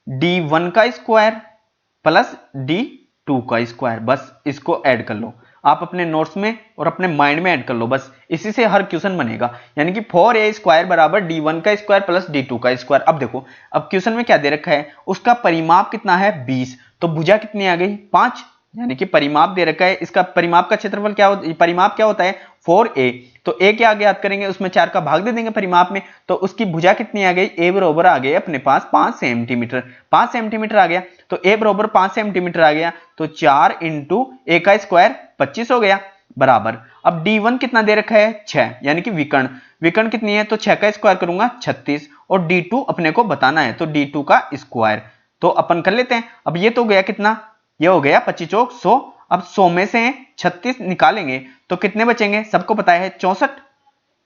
d1 का स्क्वायर प्लस d2 का स्क्वायर, बस इसको ऐड कर लो आप अपने नोट्स में और अपने माइंड में ऐड कर लो, बस इसी से हर क्वेश्चन बनेगा, यानी कि 4a स्क्वायर बराबर d1 का स्क्वायर प्लस d2 का स्क्वायर। अब देखो अब क्वेश्चन में क्या दे रखा है, उसका परिमाप कितना है 20, तो भुजा कितनी आ गई 5, यानी कि परिमाप दे रखा है, इसका परिमाप का क्षेत्रफल क्या होता है, परिमाप क्या होता है 4a। तो a क्या आगे याद करेंगे, उसमें 4 का भाग दे देंगे परिमाप में, तो उसकी भुजा कितनी आ गई, a बराबर आ गई अपने पास 5 सेंटीमीटर। 5 सेंटीमीटर आ गया, तो a बराबर 5 सेंटीमीटर आ गया, तो 4 इंटू a का स्क्वायर 25 हो गया बराबर। अब d1 कितना दे रखा है 6, यानी कि विकर्ण, विकर्ण कितनी है, तो 6 का स्क्वायर करूंगा 36, और d2 अपने को बताना है, तो d2 का स्क्वायर तो अपन कर लेते हैं। अब ये तो गया कितना, ये हो गया 25 चौक 100। अब 100 में से 36 निकालेंगे तो कितने बचेंगे, सबको पता है 64,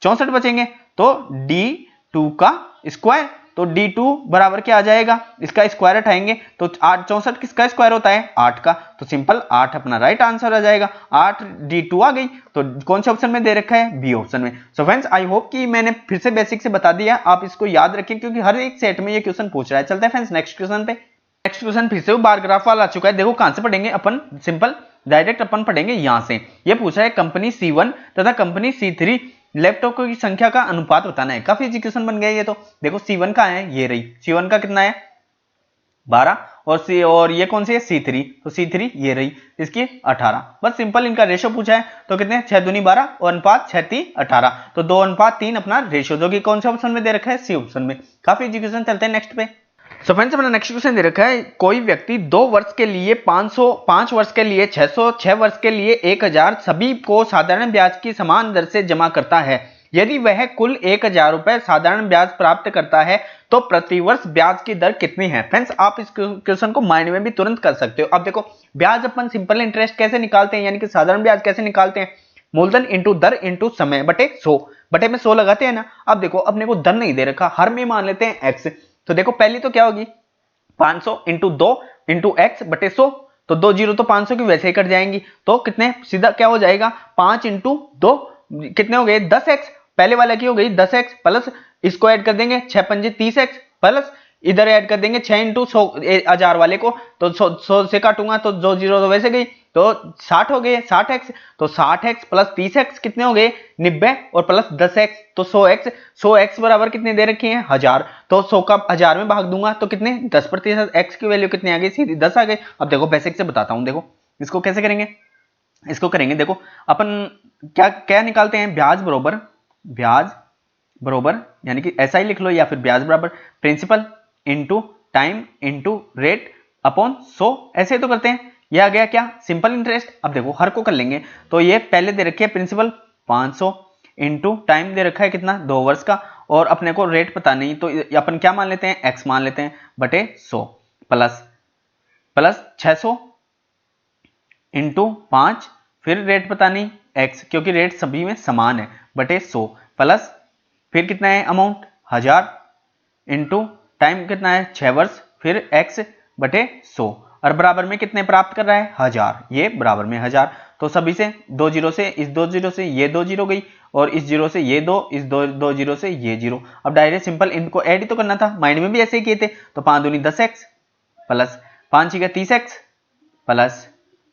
64 बचेंगे। तो d2 का स्क्वायर, तो d2 बराबर क्या आ जाएगा, इसका स्क्वायर हटाएंगे तो 8, 64 किसका स्क्वायर होता है 8 का, तो सिंपल 8 अपना राइट आंसर आ जाएगा। 8 d2 आ गई, तो कौन से ऑप्शन में दे रखा है, बी ऑप्शन में। सो फ्रेंड्स आई होप कि मैंने फिर से बेसिक से बता दिया, आप इसको याद रखें क्योंकि हर एक सेट में ये क्वेश्चन पूछ रहा है। चलते हैं फ्रेंड्स नेक्स्ट क्वेश्चन पे। नेक्स्ट क्वेश्चन फिर से बार ग्राफ वाला आ चुका है, देखो कहां से पढ़ेंगे अपन, सिंपल डायरेक्ट अपन पढ़ेंगे यहां से। ये पूछा है कंपनी C1 तथा कंपनी C3 लैपटॉप की संख्या का अनुपात बताना है। काफी इजी क्वेश्चन बन गया ये तो। देखो C1 का है, ये रही C1 का कितना है 12, और ये कौन सी है C3, तो C3 ये रही इसकी 18। बस सिंपल इनका रेशो पूछा है, तो कितने 6 दूनी 12 और अनुपात 6 3 18, तो 2:3 अपना रेशो, जो कि कौन से ऑप्शन में दे रखा है, सी ऑप्शन में। काफी इजी क्वेश्चन, चलते हैं नेक्स्ट पे। सो फ्रेंड्स अपना नेक्स्ट क्वेश्चन दे रखा है, कोई व्यक्ति 2 वर्ष के लिए 500, 5 वर्ष के लिए 600, 6 वर्ष के लिए 1000 सभी को साधारण ब्याज की समान दर से जमा करता है। यदि वह कुल 1000 रुपए साधारण ब्याज प्राप्त करता है तो प्रतिवर्ष ब्याज की दर कितनी है। फ्रेंड्स आप इस क्वेश्चन को माइंड में भी तुरंत कर सकते हो। अब देखो ब्याज अपन सिंपल इंटरेस्ट कैसे निकालते हैं, यानी कि साधारण ब्याज कैसे निकालते हैं, मूलधन इंटू दर इंटू समय बटे 100, बटे में 100 लगाते हैं ना। अब देखो अपने को दर नहीं दे रखा, हर में मान लेते हैं x। तो देखो पहली तो क्या होगी 500 इंटू 2 इंटू एक्स बटे 100, तो 2 जीरो तो 500 की वैसे ही कट जाएंगी, तो कितने सीधा क्या हो जाएगा 5 इंटू 2 कितने हो गए 10x, पहले वाला की हो गई 10x प्लस इसको ऐड कर देंगे 6 पंजे 30x प्लस इधर ऐड कर देंगे 6 इंटू 1000 वाले को, तो 100 से काटूंगा तो 2 जीरो तो वैसे गई, तो 60 हो गए 60x, तो 60x प्लस 30x कितने हो गए 90 और प्लस 10x तो 100x, 100x बराबर कितने दे रखे हैं 1000, तो 100 का 1000 में भाग दूंगा तो कितने 10%, x की वैल्यू कितनी आ गई सीधी 10 आ गई। अब देखो बेसिक से बताता हूं, देखो इसको कैसे करेंगे, इसको करेंगे देखो अपन क्या क्या निकालते हैं, ब्याज बरोबर यानी कि ऐसा ही लिख लो, या फिर ब्याज बराबर principal into time into rate upon 100, ऐसे तो करते हैं। ये आ गया क्या सिंपल इंटरेस्ट। अब देखो हर को कर लेंगे, तो ये पहले दे रखी है प्रिंसिपल 500 इंटू टाइम दे रखा है कितना 2 वर्ष का, और अपने को रेट पता नहीं तो अपन क्या मान लेते हैं x मान लेते हैं बटे 100 प्लस प्लस 600 इंटू 5, फिर रेट पता नहीं x क्योंकि रेट सभी में समान है बटे 100 प्लस फिर कितना है अमाउंट 1000 इंटू टाइम कितना है 6 वर्ष, फिर x बटे 100 और बराबर में कितने प्राप्त कर रहा है 1000, ये बराबर में 1000, तो सभी से 2 जीरो से इस 2 जीरो से ये 2 जीरो गई, और इस जीरो से ये 2, इस 2 जीरो से ये जीरो। अब डायरेक्ट सिंपल इनको ऐड ही तो करना था, माइंड में भी ऐसे ही किए थे, तो 5 दूनी 10x प्लस 5 छीके 30x प्लस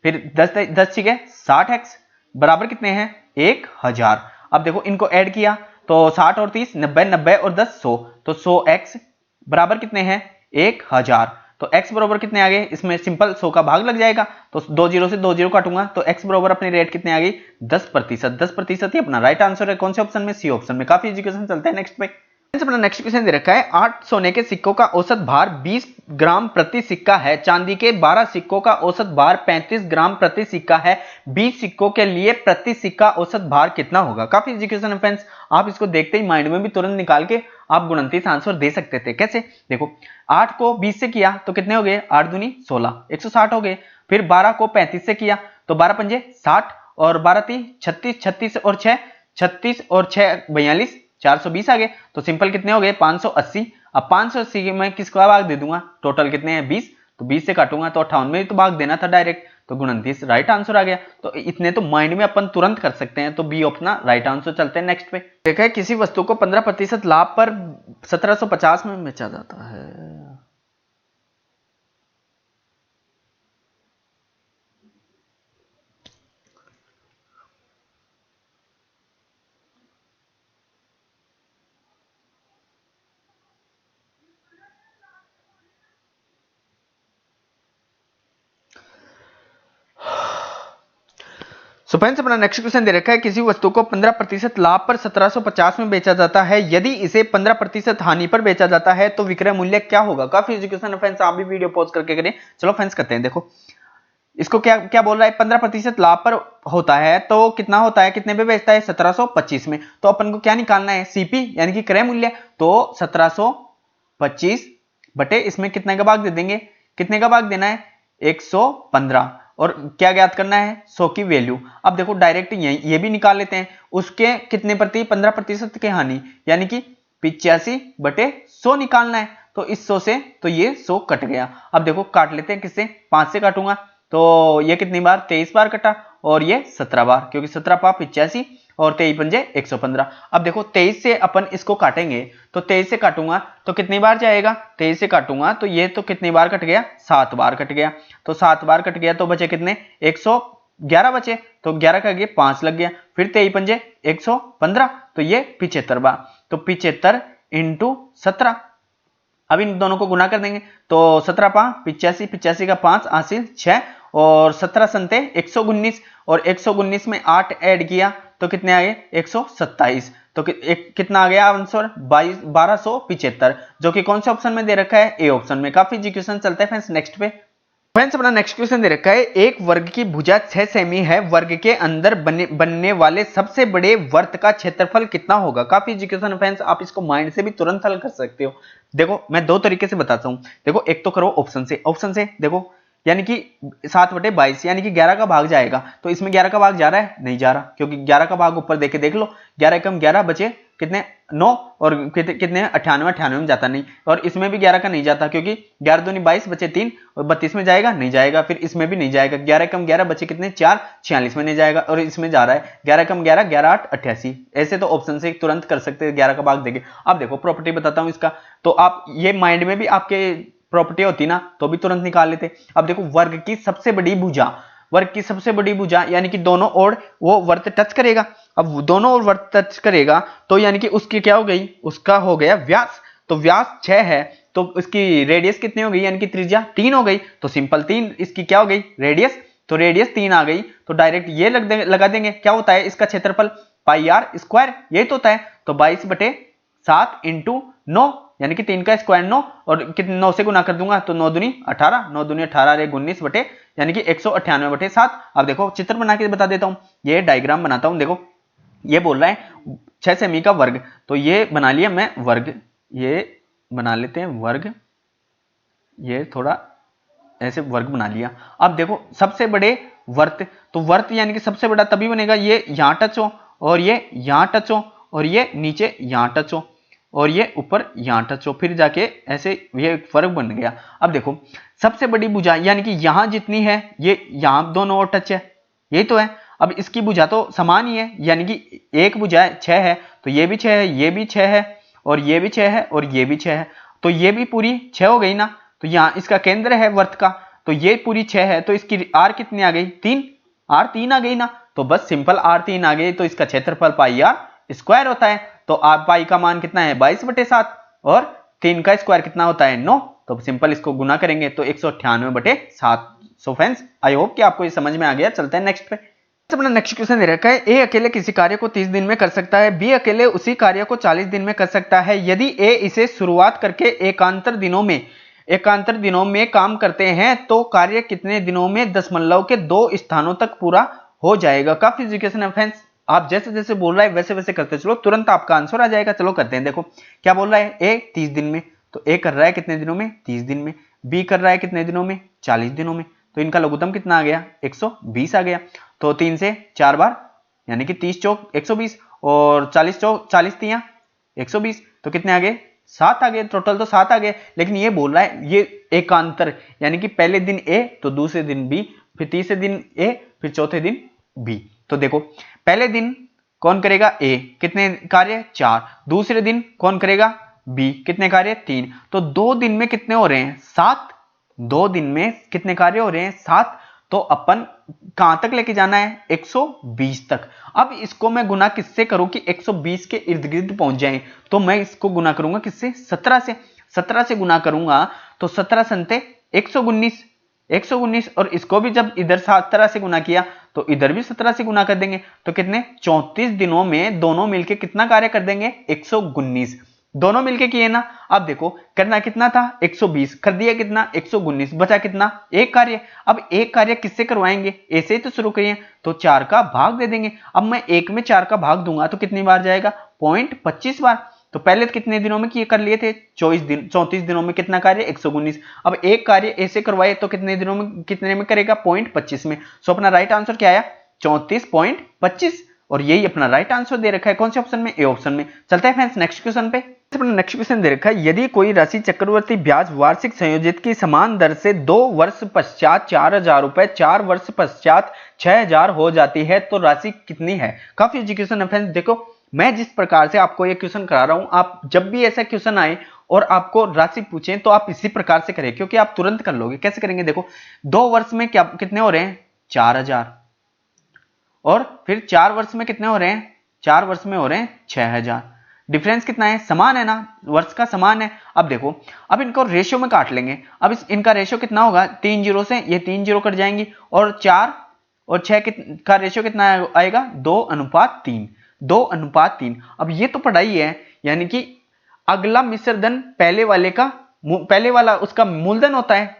फिर 10 छीके 60x बराबर कितने हैं 1000। अब देखो इनको ऐड किया तो 60 और 30 90, 90 और 10 100, तो 100x बराबर कितने हैं 1000, तो x बराबर कितने आ गए, इसमें सिंपल 100 का भाग लग जाएगा, तो 2 जीरो से 2 जीरो काटूंगा तो x बराबर अपनी रेट कितने आ गई 10%, 10% ही अपना राइट आंसर है, कौन से ऑप्शन में सी ऑप्शन में। काफी एजुकेशन, चलते हैं नेक्स्ट पे। अपना नेक्स्ट क्वेश्चन दे रखा है 8 सोने के सिक्कों का औसत भार 20 ग्राम प्रति सिक्का है, चांदी के 12 सिक्कों का औसत भार 35 ग्राम प्रति सिक्का है, 20 सिक्कों के लिए प्रति सिक्का औसत भार कितना होगा। काफी इजी क्वेश्चन है फ्रेंड्स, आप इसको देखते ही माइंड में भी तुरंत निकाल के आप गुणनतीय आंसर दे सकते थे। कैसे देखो 8 को 20 से किया तो कितने हो गए 8 दूनी 16 160 हो गए, फिर 12 को 35 से किया तो 12 पंजे 60 और 12 ती 36, 36 और 6 36 और 6 42 420 आ गए, तो सिंपल कितने हो गए 580। अब 580 में किसका भाग दे दूंगा, टोटल कितने हैं 20, तो 20 से काटूंगा तो 58 में भी तो भाग देना था डायरेक्ट, तो 29 राइट आंसर आ गया। तो इतने तो माइंड में अपन तुरंत कर सकते हैं, तो बी अपना राइट आंसर। चलते हैं नेक्स्ट पे। देखा है किसी वस्तु को 15% लाभ पर 1750 में बेचा जाता है। सो फ्रेंड्स अपना नेक्स्ट क्वेश्चन दे रखा है, किसी वस्तु को 15% लाभ पर 1750 में बेचा जाता है, यदि इसे 15% हानि पर बेचा जाता है तो विक्रय मूल्य क्या होगा। काफी इजी क्वेश्चन है फ्रेंड्स, आप भी वीडियो पॉज करके करें। चलो फ्रेंड्स करते हैं। देखो इसको क्या क्या बोल रहा है, 15% लाभ पर होता है तो कितना होता है, कितने पे बेचता है, 1725 में। तो अपन को क्या निकालना है, सीपी यानी कि क्रय मूल्य। तो 1725 बटे इसमें कितने का भाग दे देंगे, कितने का भाग देना है, 115, और क्या ज्ञात करना है, 100 की वैल्यू। अब देखो डायरेक्ट ये भी निकाल लेते हैं, उसके कितने प्रति, 15% की हानि यानी कि 85 बटे 100 निकालना है। तो इस 100 से तो ये 100 कट गया। अब देखो काट लेते हैं, किससे, 5 से काटूंगा तो ये कितनी बार, 23 बार कटा, और ये 17 बार, क्योंकि 17 पा 85 और 23 पंजे 115। अब देखो 23 से अपन इसको काटेंगे, तो 23 से काटूंगा तो कितनी बार जाएगा, 23 से काटूंगा तो ये तो कितनी बार कट गया, 7 बार कट गया। तो 7 बार कट गया तो बचे कितने, 111 बचे। तो 11 का ये 5 लग गया, फिर 23 पंजे 115, तो ये 75 बार। तो 75 इंटू 17, अब इन दोनों को गुना कर देंगे तो 17 पा 85, 85 का 5 हासिल 6, और 17 संते 119, और 119 में 8 ऐड किया तो कितने आ गए, 127। तो कितना आ गया आंसर, 1275, जो कि कौन से ऑप्शन में दे रखा है, ए ऑप्शन में। काफी इजी क्वेश्चन चलता है फ्रेंड्स नेक्स्ट पे। फ्रेंड्स अपना नेक्स्ट क्वेश्चन दे रखा है, एक वर्ग की भुजा 6 सेमी है, वर्ग के अंदर बनने वाले सबसे बड़े वर्त का क्षेत्रफल कितना होगा। काफी इजी क्वेश्चन है फ्रेंड्स, आप इसको माइंड से भी तुरंत हल कर सकते हो। देखो मैं दो तरीके से बताता हूं। देखो एक तो करो ऑप्शन से, ऑप्शन से देखो यानी कि 7/22 यानी कि 11 का भाग जाएगा, तो इसमें 11 का भाग जा रहा है, नहीं जा रहा, क्योंकि 11 का भाग ऊपर देख लो, 11 कम 11 बचे कितने, 9, और कितने 98, 98 में जाता नहीं, और इसमें भी 11 का नहीं जाता, क्योंकि 11 दूनी 22 बचे 3, और 32 में जाएगा, नहीं जाएगा, फिर इसमें भी नहीं जाएगा, 11 कम 11 बचे कितने 4, 46 में नहीं जाएगा, और इसमें जा रहा है 11 कम 11, 11 8 88। ऐसे तो ऑप्शन से तुरंत कर सकते हैं, 11 का भाग देंगे। अब देखो प्रॉपर्टी बताता हूं इसका, तो आप ये माइंड में भी आपके प्रॉपर्टी होती ना तो भी तुरंत निकाल लेते। अब देखो वर्ग की सबसे बड़ी भुजा, वर्ग की सबसे बड़ी भुजा यानी कि दोनों ओर वो वर्त टच करेगा। अब दोनों ओर वर्त टच करेगा तो यानी कि उसकी क्या हो गई, उसका हो गया व्यास। तो व्यास 6 है तो इसकी रेडियस कितनी हो गई, यानी कि त्रिज्या 3 हो गई। तो सिंपल 3 इसकी क्या हो गई, रेडियस। तो रेडियस 3 आ गई, तो डायरेक्ट ये लगा देंगे। क्या होता है इसका क्षेत्रफल, पाई आर स्क्वायर, यही तो होता है। तो 22/7 इंटू 9 यानी कि 3 का स्क्वायर 9, और कितने 9 से गुना कर दूंगा तो 9 दूनी 18, 9 दूनी 18 रे 19 बटे यानी कि 198/7। अब देखो चित्र बना के बता देता हूं, ये डायग्राम बनाता हूं। देखो ये बोल रहा है 6 सेमी का वर्ग, तो ये बना लिया मैं वर्ग, ये बना लेते हैं वर्ग, ये थोड़ा ऐसे वर्ग बना लिया। अब देखो सबसे बड़े वर्त, तो वर्त यानी कि सबसे बड़ा तभी बनेगा ये यहां टच हो, और ये यहां टच हो, और ये नीचे यहां टच हो, और ये ऊपर यहां टच हो, फिर जाके ऐसे ये वर्ग बन गया। अब देखो सबसे बड़ी भुजा यानी कि यहां जितनी है ये यहां दोनों ओर टच है, यही तो है। अब इसकी भुजा तो समान ही है, यानी कि एक भुजा 6 है तो ये भी 6 है, ये भी 6 है, और ये भी 6 है, और ये भी 6 है, तो ये भी पूरी 6 हो गई ना। तो यहाँ इसका केंद्र है वर्त का, तो ये पूरी 6 है, तो इसकी आर कितनी आ गई, 3, आर 3 आ गई ना। तो बस सिंपल आर 3 आ गई, तो इसका क्षेत्रफल पाई आर स्क्वायर होता है। तो पाई का मान कितना है 22/7, और 3 का स्क्वायर कितना होता है 9। तो सिंपल इसको गुना करेंगे तो 198/7। सो फ्रेंड्स आई होप कि आपको ये समझ में आ गया। चलते हैं नेक्स्ट पे। अपना नेक्स्ट क्वेश्चन दे रखा है, ए अकेले किसी कार्य को 30 दिन में कर सकता है, बी अकेले उसी कार्य को 40 दिन में कर सकता है। यदि ए इसे शुरुआत करके एकांतर दिनों में काम करते हैं तो कार्य कितने दिनों में दशमलव के 2 स्थानों तक पूरा हो जाएगा। काफी एजुकेशन है फ्रेंड्स, आप जैसे जैसे बोल रहा है वैसे वैसे करते चलो, तुरंत आपका आंसर आ जाएगा। चलो करते हैं। देखो क्या बोल रहा है, ए 30 दिन में, तो ए कर रहा है कितने दिनों में, 30 दिन में, बी कर रहा है कितने दिनों में, 40 दिनों में। तो इनका लघुत्तम कितना आ गया, 120 आ गया। तो 3 से 4 बार यानी कि 30 चौक 120, और 40 चौक 40 तियां 120, तो कितने आ गए, 7 आ गए। टोटल तो 7 आ गए, लेकिन ये बोल रहा है ये एकांतर, यानी कि पहले दिन ए तो दूसरे दिन बी, फिर तीसरे दिन ए, फिर चौथे दिन बी। तो देखो पहले दिन कौन करेगा, ए, कितने कार्य 4, दूसरे दिन कौन करेगा, बी, कितने कार्य 3। तो 2 दिन में कितने हो रहे हैं 7, 2 दिन में कितने कार्य हो रहे हैं 7। तो अपन कहां तक लेके जाना है 120 तक। अब इसको मैं गुना किससे करूं कि 120 के इर्द गिर्द पहुंच जाए, तो मैं इसको गुना करूंगा किससे, 17 से। 17 से गुना करूंगा तो 17 संते 119, 119, और इसको भी जब इधर 17 से गुना किया तो इधर भी 17 से गुना कर देंगे, तो कितने 34 दिनों में दोनों मिलके कितना कार्य कर देंगे 119, दोनों मिलके किए ना। अब देखो करना कितना था 120, कर दिया कितना 119, बचा कितना एक कार्य। अब एक कार्य किससे करवाएंगे, ऐसे ही तो शुरू करिए, तो 4 का भाग दे देंगे। अब मैं 1 में 4 का भाग दूंगा तो कितनी बार जाएगा 0.25 बार। तो पहले तो कितने दिनों में किए कर लिए थे 34 दिनों में कितना कार्य 119। अब एक कार्य ऐसे करवाए तो कितने दिनों में कितने में करेगा 0.25 में। सो अपना राइट आंसर क्या आया 34.25, और यही अपना राइट आंसर दे रखा है कौन से ऑप्शन में, ए ऑप्शन में। चलते हैं फ्रेंड्स नेक्स्ट क्वेश्चन पे। अपना नेक्स्ट क्वेश्चन दे रखा है, यदि कोई राशि चक्रवर्ती ब्याज वार्षिक संयोजित की समान दर से 2 वर्ष पश्चात 4000 रुपए, 4 वर्ष पश्चात 6000 हो जाती है तो राशि कितनी है। काफी इजी क्वेश्चन है फ्रेंड्स। देखो मैं जिस प्रकार से आपको ये क्वेश्चन करा रहा हूं, आप जब भी ऐसा क्वेश्चन आए और आपको राशि पूछें तो आप इसी प्रकार से करें, क्योंकि आप तुरंत कर लोगे। कैसे करेंगे, देखो 2 वर्ष में क्या कितने हो रहे हैं 4000, और फिर 4 वर्ष में कितने हो रहे हैं 4 वर्ष में हो रहे हैं 6000। डिफरेंस कितना है, समान है ना, वर्ष का समान है। अब देखो अब इनको रेशियो में काट लेंगे। अब इनका रेशियो कितना होगा 3 जीरो से ये 3 जीरो कट जाएंगी, और 4 और 6 का रेशियो कितना आएगा 2:3, 2:3। अब ये तो पढ़ाई है, यानी कि अगला मिश्र धन पहले वाला उसका मूलधन होता है,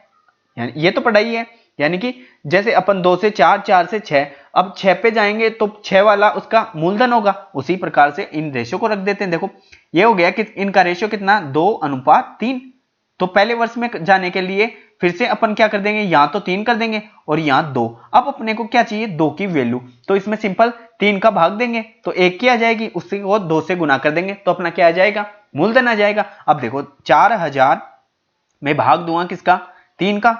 यानी ये तो पढ़ाई है। यानी कि जैसे अपन 2 से 4, 4 से 6, अब 6 पे जाएंगे तो 6 वाला उसका मूलधन होगा, उसी प्रकार से इन रेशियो को रख देते हैं। देखो ये हो गया कि इनका रेशियो कितना 2:3। तो पहले वर्ष में जाने के लिए फिर से अपन क्या कर देंगे, यहां तो 3 कर देंगे और यहां 2। अब अपने को क्या चाहिए 2 की वैल्यू, तो इसमें सिंपल 3 का भाग देंगे तो 1 की आ जाएगी, उससे वो 2 से गुना कर देंगे तो अपना क्या आ जाएगा मूलधन आ जाएगा। अब देखो 4000 में भाग दूंगा किसका 3 का,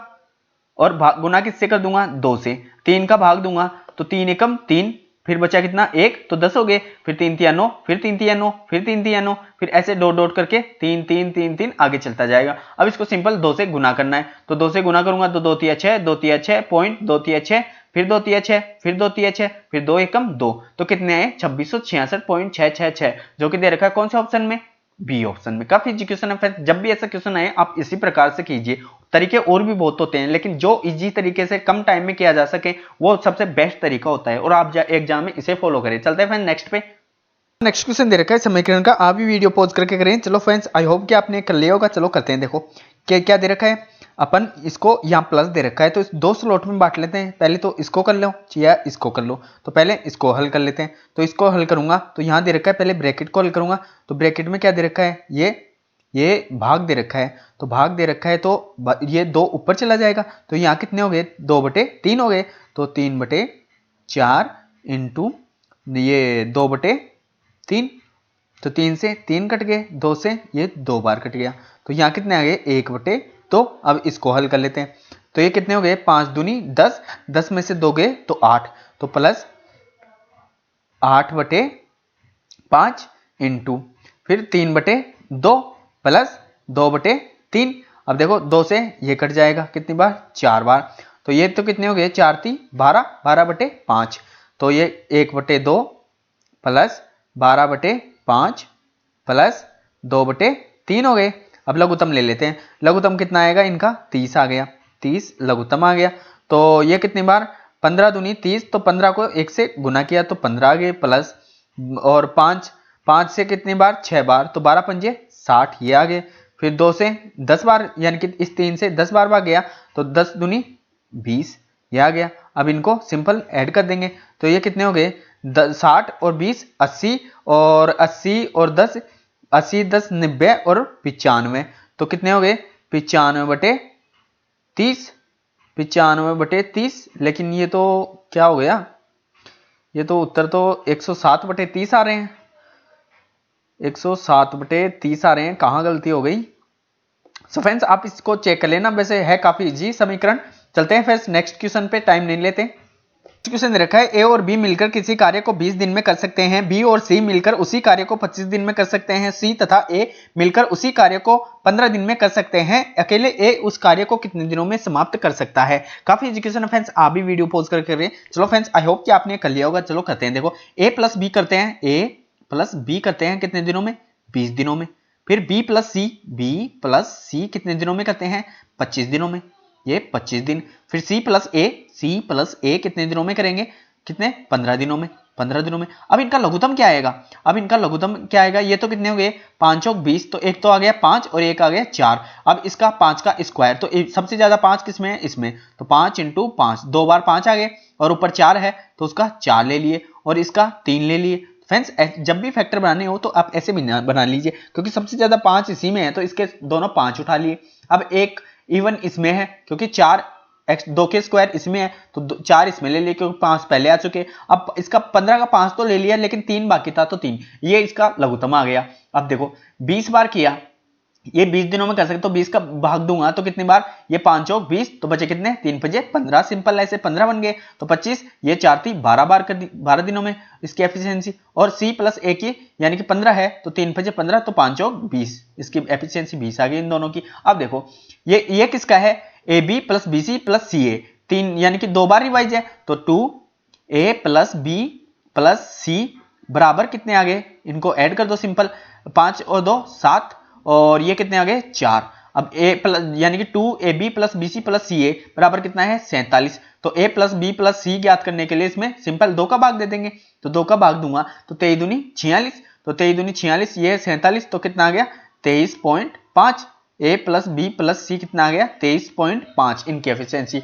और गुना किससे कर दूंगा 2 से, 3 का भाग दूंगा तो 3 एकम 3, फिर बचा कितना 1 तो 10 हो गए, फिर 3 तिया 9, फिर 3 तिया 9, फिर 3 तिया 9, फिर ऐसे डॉट डॉट करके 3 3 3 3 आगे चलता जाएगा। अब इसको सिंपल 2 से गुना करना है, तो 2 से गुना करूंगा तो 2 तिया 6, 2 तिया 6 पॉइंट, 2 तिया 6, फिर 2 तिया 6, फिर 2 तिया 6, फिर 2 एकम 2, तो कितने आए 2666.666, जो कि दे रखा है कौन से ऑप्शन में बी ऑप्शन में। काफी इजी क्वेश्चन है फ्रेंड्स, जब भी ऐसा क्वेश्चन आए आप इसी प्रकार से कीजिए। तरीके और भी बहुत होते हैं, लेकिन जो इजी तरीके से कम टाइम में किया जा सके वो सबसे बेस्ट तरीका होता है, और आप एग्जाम में इसे फॉलो करें। चलते हैं फ्रेंड्स नेक्स्ट पे। नेक्स्ट क्वेश्चन दे रखा है समीकरण का, आप भी वीडियो पॉज करके करें। चलो फ्रेंड्स आई होप कि आपने कर लिया होगा। चलो करते हैं। देखो क्या क्या दे रखा है, अपन इसको यहाँ प्लस दे रखा है तो इस 2 स्लॉट में बांट लेते हैं। पहले तो इसको कर लो या इसको कर लो, तो पहले इसको हल कर लेते हैं। तो इसको हल करूंगा तो यहाँ दे रखा है, पहले ब्रैकेट को हल करूंगा तो ब्रैकेट में क्या दे रखा है ये भाग दे रखा है, तो भाग दे रखा है तो ये 2 ऊपर चला जाएगा, तो यहाँ कितने हो गए 2/3 हो गए, तो 3/4 इंटू ये 2/3, तो 3 से 3 कट गए, 2 से ये 2 बार कट गया, तो यहाँ कितने आ गए 1/2। अब इसको हल कर लेते हैं, तो ये कितने हो गए 5 दूनी 10, 10 में से 2 गए तो 8, तो प्लस 8/5 इंटू फिर 3/2 प्लस 2/3। अब देखो 2 से ये कट जाएगा कितनी बार 4 बार, तो ये तो कितने हो गए 4 3 12, 12/5, तो ये 1/2 प्लस 12/5 प्लस 2/3 हो गए। अब लघुत्तम ले लेते हैं, लघुत्तम कितना आएगा इनका 30 आ गया, 30 लघुत्तम आ गया। तो ये कितनी बार 15 दूनी 30, तो 15 को 1 से गुना किया तो 15 आ गए, प्लस और 5 से कितनी बार 6 बार, तो 12 पंजे 60 ये आ गए। फिर 2 से 10 बार, यानी कि इस 3 से 10 बार भाग गया तो 10 दूनी 20 ये आ गया। अब इनको सिंपल ऐड कर देंगे, तो ये कितने हो गए 60 और 20 80, और 80 और 10 80 10 90 और 95, तो कितने हो गए 95/30, 95/30। लेकिन ये तो क्या हो गया, ये तो उत्तर तो 107/30 आ रहे हैं, 107/30 आ रहे हैं, कहाँ गलती हो गई। सो फ्रेंड्स आप इसको चेक कर लेना, वैसे है काफी इजी समीकरण। चलते हैं फ्रेंड्स नेक्स्ट क्वेश्चन पे, टाइम नहीं लेते। क्वेश्चन दे रखा है, ए और बी मिलकर किसी कार्य को 20 दिन में कर सकते हैं, बी और सी मिलकर उसी कार्य को 25 दिन में कर सकते हैं, सी तथा ए मिलकर उसी कार्य को 15 दिन में कर सकते हैं, अकेले ए उस कार्य को कितने दिनों में समाप्त कर सकता है। काफी एजुकेशन है फ्रेंड्स, आप भी वीडियो पॉज करके करें। चलो फ्रेंड्स आई होप कि आपने कर लिया होगा। चलो करते हैं। देखो ए प्लस बी करते हैं, ए प्लस बी करते हैं कितने दिनों में 20 दिनों में। फिर बी प्लस सी कितने दिनों में करते हैं 25 दिनों में। ये 25 दिन। फिर सी प्लस ए कितने दिनों में करेंगे, कितने 15 दिनों में, 15 दिनों में। अब इनका लघुत्तम क्या आएगा, अब इनका लघुत्तम क्या आएगा, ये तो कितने हो गए 5 चौक 20, तो एक तो आ गया 5 और एक आ गया 4। अब इसका 5 का स्क्वायर, तो सबसे ज्यादा 5 किसमें है, इसमें, तो 5 इंटू 5, 2 बार 5 आ गए और ऊपर 4 है तो उसका 4 ले लिए और इसका 3 ले लिए। फ्रेंड्स जब भी फैक्टर बनाने हो तो आप ऐसे बना लीजिए, क्योंकि सबसे ज्यादा 5 इसी में है तो इसके दोनों 5 उठा लिए। अब एक इवन इसमें है क्योंकि 4 x 2 के स्क्वायर इसमें है तो 4 इसमें ले लिए क्योंकि 5 पहले आ चुके। अब इसका 15 का 5 तो ले लिया लेकिन 3 बाकी था तो 3, ये इसका लघुत्तम आ गया। अब देखो 20 बार किया, ये 20 दिनों में कर सकते, तो 20 का भाग दूंगा तो कितनी बार, ये 5 चौक 20, तो बचे कितने 3 5 15, सिंपल ऐसे 15 बन गए। तो 25, ये 4 थी 12 बार कर दी, 12 दिनों में इसकी एफिशिएंसी। और सी प्लस ए की यानी कि 15 है तो 3 5 15, तो 5 चौक 20, इसकी एफिशिएंसी 20 आ गई इन दोनों की। अब देखो ये किसका है, A B plus B C plus C A, 3 यानी कि 2 बार रिवाइज है, तो 2 A plus B plus C बराबर कितने आ गए, इनको ऐड कर दो सिंपल, 5 और 2 7, और ये कितने आ गए 4। अब ए प्लस यानी कि 2 A B plus B C plus C A बराबर कितना है 47। तो A plus B plus C ज्ञात करने के लिए इसमें सिंपल 2 का भाग दे देंगे, तो 2 का भाग दूंगा तो 23 दूनी 46, तो 23 दूनी 46, ये 47, तो कितना आ गया 23.5। ए प्लस बी प्लस सी कितना आ गया 23.5 इनकी एफिशिएंसी।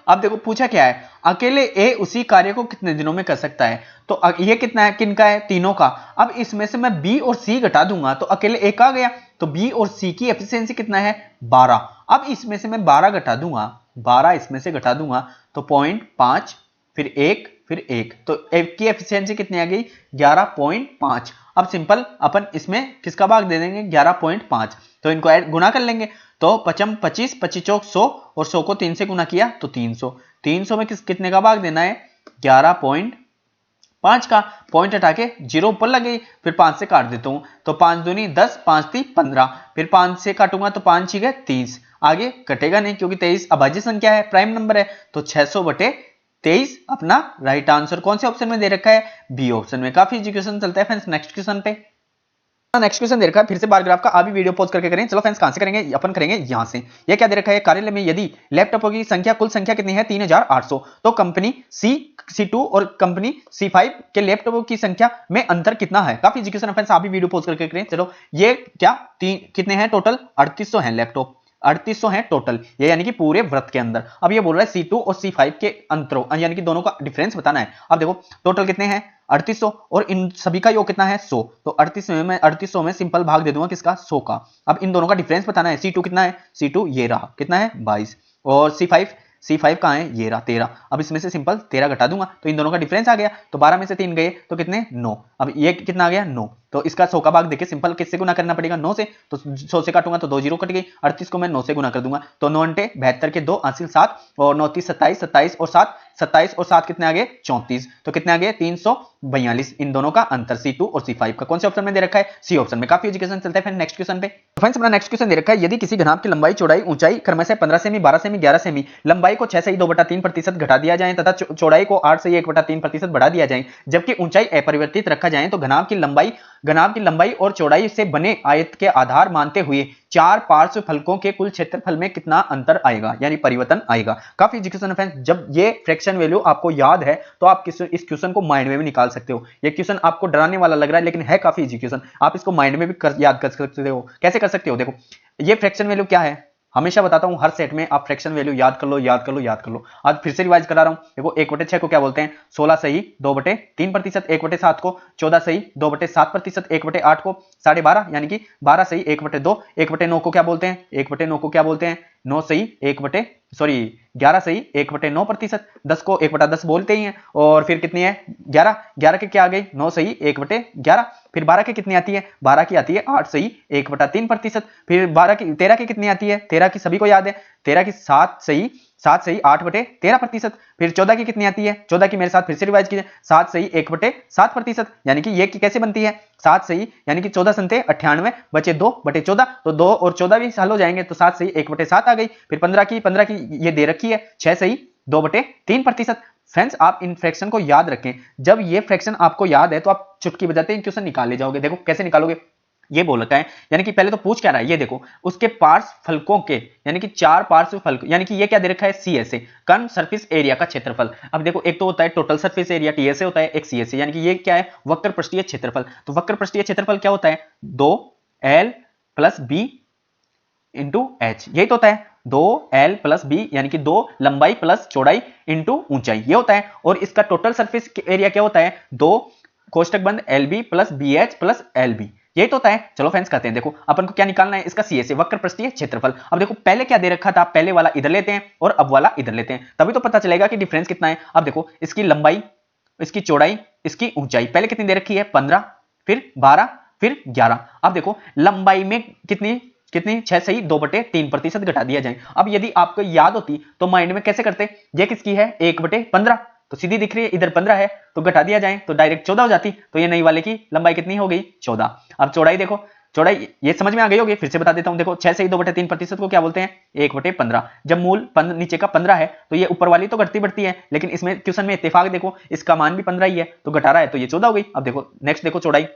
अब देखो पूछा क्या है, अकेले ए उसी कार्य को कितने दिनों में कर सकता है, तो ये कितना है, किनका है, तीनों का। अब इसमें से मैं बी और सी घटा दूंगा तो अकेले ए का आ गया, तो बी और सी की एफिशिएंसी कितना है 12। अब इसमें से मैं 12 घटा दूंगा, 12 इसमें से घटा दूंगा तो 0.5, फिर 1, फिर 1, तो ए की एफिशिएंसी कितनी आ गई 11.5। अब सिंपल अपन इसमें किसका भाग दे देंगे 11.5, तो इनको ऐड गुणा कर लेंगे, तो 25 25 25 चौक 100 और 100 को 3 से गुना किया तो 300, 300 में कितने का भाग देना है 11.5 का, पॉइंट हटा के 0 ऊपर लग गई, फिर 5 से काट देता हूं तो 5 दूनी 10, 5 थी 15, फिर 5 से काटूंगा तो 5 छी गए 30, आगे कटेगा नहीं क्योंकि 23 अभाज्य संख्या है, प्राइम नंबर है, तो 600/23 अपना राइट आंसर कौन से ऑप्शन में दे रखा है, बी ऑप्शन में। काफी इजी क्वेश्चन चलता है फ्रेंड्स, नेक्स्ट क्वेश्चन पे। नेक्स्ट क्वेश्चन दे रखा है फिर से बार ग्राफ का, अभी वीडियो पॉज करके करें। चलो फ्रेंड्स कहां से करेंगे, अपन करेंगे यहां से। ये क्या दे रखा है, कार्यालय में यदि लैपटॉपों की संख्या कुल संख्या कितनी है 3800, तो कंपनी C2 और कंपनी C5 के लैपटॉपों की संख्या में अंतर कितना है। काफी एजुकेशन है फ्रेंड्स, आप भी वीडियो पॉज करके करें। चलो ये क्या कितने हैं टोटल 3800 हैं लैपटॉप, 3800 है टोटल, ये यानी कि पूरे व्रत के अंदर। अब ये बोल रहा है C2 और C5 के अंतरों यानी कि दोनों का डिफरेंस बताना है। अब देखो टोटल कितने हैं 3800 और इन सभी का योग कितना है 100, तो 3800 में सिंपल भाग दे दूंगा किसका 100 का। अब इन दोनों का डिफरेंस बताना है, C2 कितना है, C2 ये रहा कितना है 22, और C5 कहां है, ये रहा 13। अब इसमें से सिंपल 13 घटा दूंगा तो इन दोनों का डिफरेंस आ गया, तो 12 में से 3 गए तो कितने 9। अब ये कितना आ गया 9, तो इसका 100 का भाग देके सिंपल किससे गुना करना पड़ेगा 9 से, तो 100 से काटूंगा तो 2 जीरो कट गई, 38 को मैं 9 से गुना कर दूंगा तो 9 × 72 के 2 हासिल 7 और 9 30 27, 27 और 7 27 और 7 कितने आ गए 34, तो कितने आ गए 342। इन दोनों का अंतर C2 और C5 का कौन से ऑप्शन में दे रखा है, सी ऑप्शन में। काफी एजुकेशन चलता है। फिर नेक्स्ट क्वेश्चन पे फ्रेंड्स अपना नेक्स्ट क्वेश्चन दे रखा है, यदि किसी घनाभ की लंबाई चौड़ाई ऊंचाई क्रमशः 15 सेमी 12 सेमी 11 सेमी, लंबाई को 6 से 2/3% घटा दिया जाए तथा चौड़ाई को 8 से 1/3% बढ़ा दिया जाए, जबकि ऊंचाई अपरिवर्तित रखा जाए, तो घनाभ की लंबाई और चौड़ाई से बने आयत के आधार मानते हुए 4 पार्श्व फलकों के कुल क्षेत्रफल में कितना अंतर आएगा यानी परिवर्तन आएगा। काफी एजुकेशन फ्रेंड्स, जब ये फ्रैक्शन वैल्यू आपको याद है तो आप इस क्वेश्चन को माइंड में भी निकाल सकते हो। ये क्वेश्चन आपको डराने वाला लग रहा है लेकिन है काफी इजी क्वेश्चन, आप इसको माइंड में भी याद कर सकते हो। कैसे कर सकते हो, देखो ये फ्रैक्शन वैल्यू क्या है, हमेशा बताता हूं हर सेट में आप फ्रैक्शन वैल्यू याद कर लो याद कर लो याद कर लो। आज फिर से रिवाइज करा रहा हूं, देखो 1/6 को क्या बोलते हैं 16 सही 2/3%, 1/7 को 14 सही 2/7%, 1/8 को 12.5 यानी कि 12 सही 1/2, 1/9 को क्या बोलते हैं 1/9 को क्या बोलते हैं 9 सही 11 सही 1/9%, 10 को 1/10 बोलते ही हैं, और फिर कितनी है 11 के क्या आ गई 9 सही 1/11, फिर 12 की कितनी आती है 12 की आती है 8 सही 1/3%, फिर 13 की कितनी आती है 13 की सभी को याद है 13 की 7 सही 8/13%, फिर 14 की कितनी आती है 14 की मेरे साथ फिर से रिवाइज कीजिए 7 सही 1/7%, यानी कि ये की कैसे बनती है 7 सही यानी कि 14 संते 98 बचे 2/14, तो 2 और 14 भी हल हो जाएंगे तो 7 सही 1/7 आ गई। फिर 15 की ये दे रखी है 6 सही 2/3%। फ्रेंड्स आप इन फ्रैक्शन को याद रखें, जब ये फ्रैक्शन आपको याद है तो आप चुटकी बजाते ही क्वेश्चन निकाल ले जाओगे। देखो कैसे निकालोगे, ये बोल रखा है, यानी कि पहले तो पूछ क्या रहा है, ये देखो उसके पार्श्व फलकों के, यानी कि 4 पार्श्व फलक, यानी कि ये क्या दे रखा है, CSA कर्व सरफेस एरिया का क्षेत्रफल। अब देखो एक तो होता है टोटल सरफेस एरिया TSA होता है, एक CSA, यानी कि ये क्या है, वक्र पृष्ठीय क्षेत्रफल। तो वक्र पृष्ठीय क्षेत्रफल क्या होता है, 2L plus B into H, यही तो होता है 2L प्लस B, यानी कि 2 लंबाई प्लस चौड़ाई इंटू ऊंचाई, ये होता है। और इसका टोटल सरफेस एरिया क्या होता है, 2 कोष्टक बंद LB plus BH plus LB, यही तो होता है। चलो फ्रेंड्स करते हैं, देखो अपन को क्या निकालना है, इसका CSA वक्र पृष्ठीय क्षेत्रफल। अब देखो पहले क्या दे रखा था, पहले वाला इधर लेते हैं और अब वाला इधर लेते हैं, तभी तो पता चलेगा कि डिफरेंस कितना है। अब देखो इसकी लंबाई, इसकी चौड़ाई, इसकी ऊंचाई पहले कितनी दे रखी है, 15, फिर 12, फिर 11। अब देखो लंबाई में कितनी कितनी 6 सही 2/3% घटा दिया जाए। अब यदि आपको याद होती तो माइंड में कैसे करते, ये किसकी है, 1/15, तो सीधी दिख रही है, इधर 15 है तो घटा दिया जाए तो डायरेक्ट 14 हो जाती। तो ये नई वाले की लंबाई कितनी हो गई, 14। अब चौड़ाई देखो, चौड़ाई ये समझ में आ गई होगी, फिर से बता देता हूं। देखो 6 सही 2/3% को क्या बोलते हैं, 1/15। जब मूल नीचे का 15 है तो ये ऊपर वाली तो घटती बढ़ती है, लेकिन इसमें क्वेश्चन में इत्तेफाक देखो इसका मान भी 15 ही है तो घटा रहा है, तो ये 14 हो गई। अब देखो नेक्स्ट देखो चौड़ाई,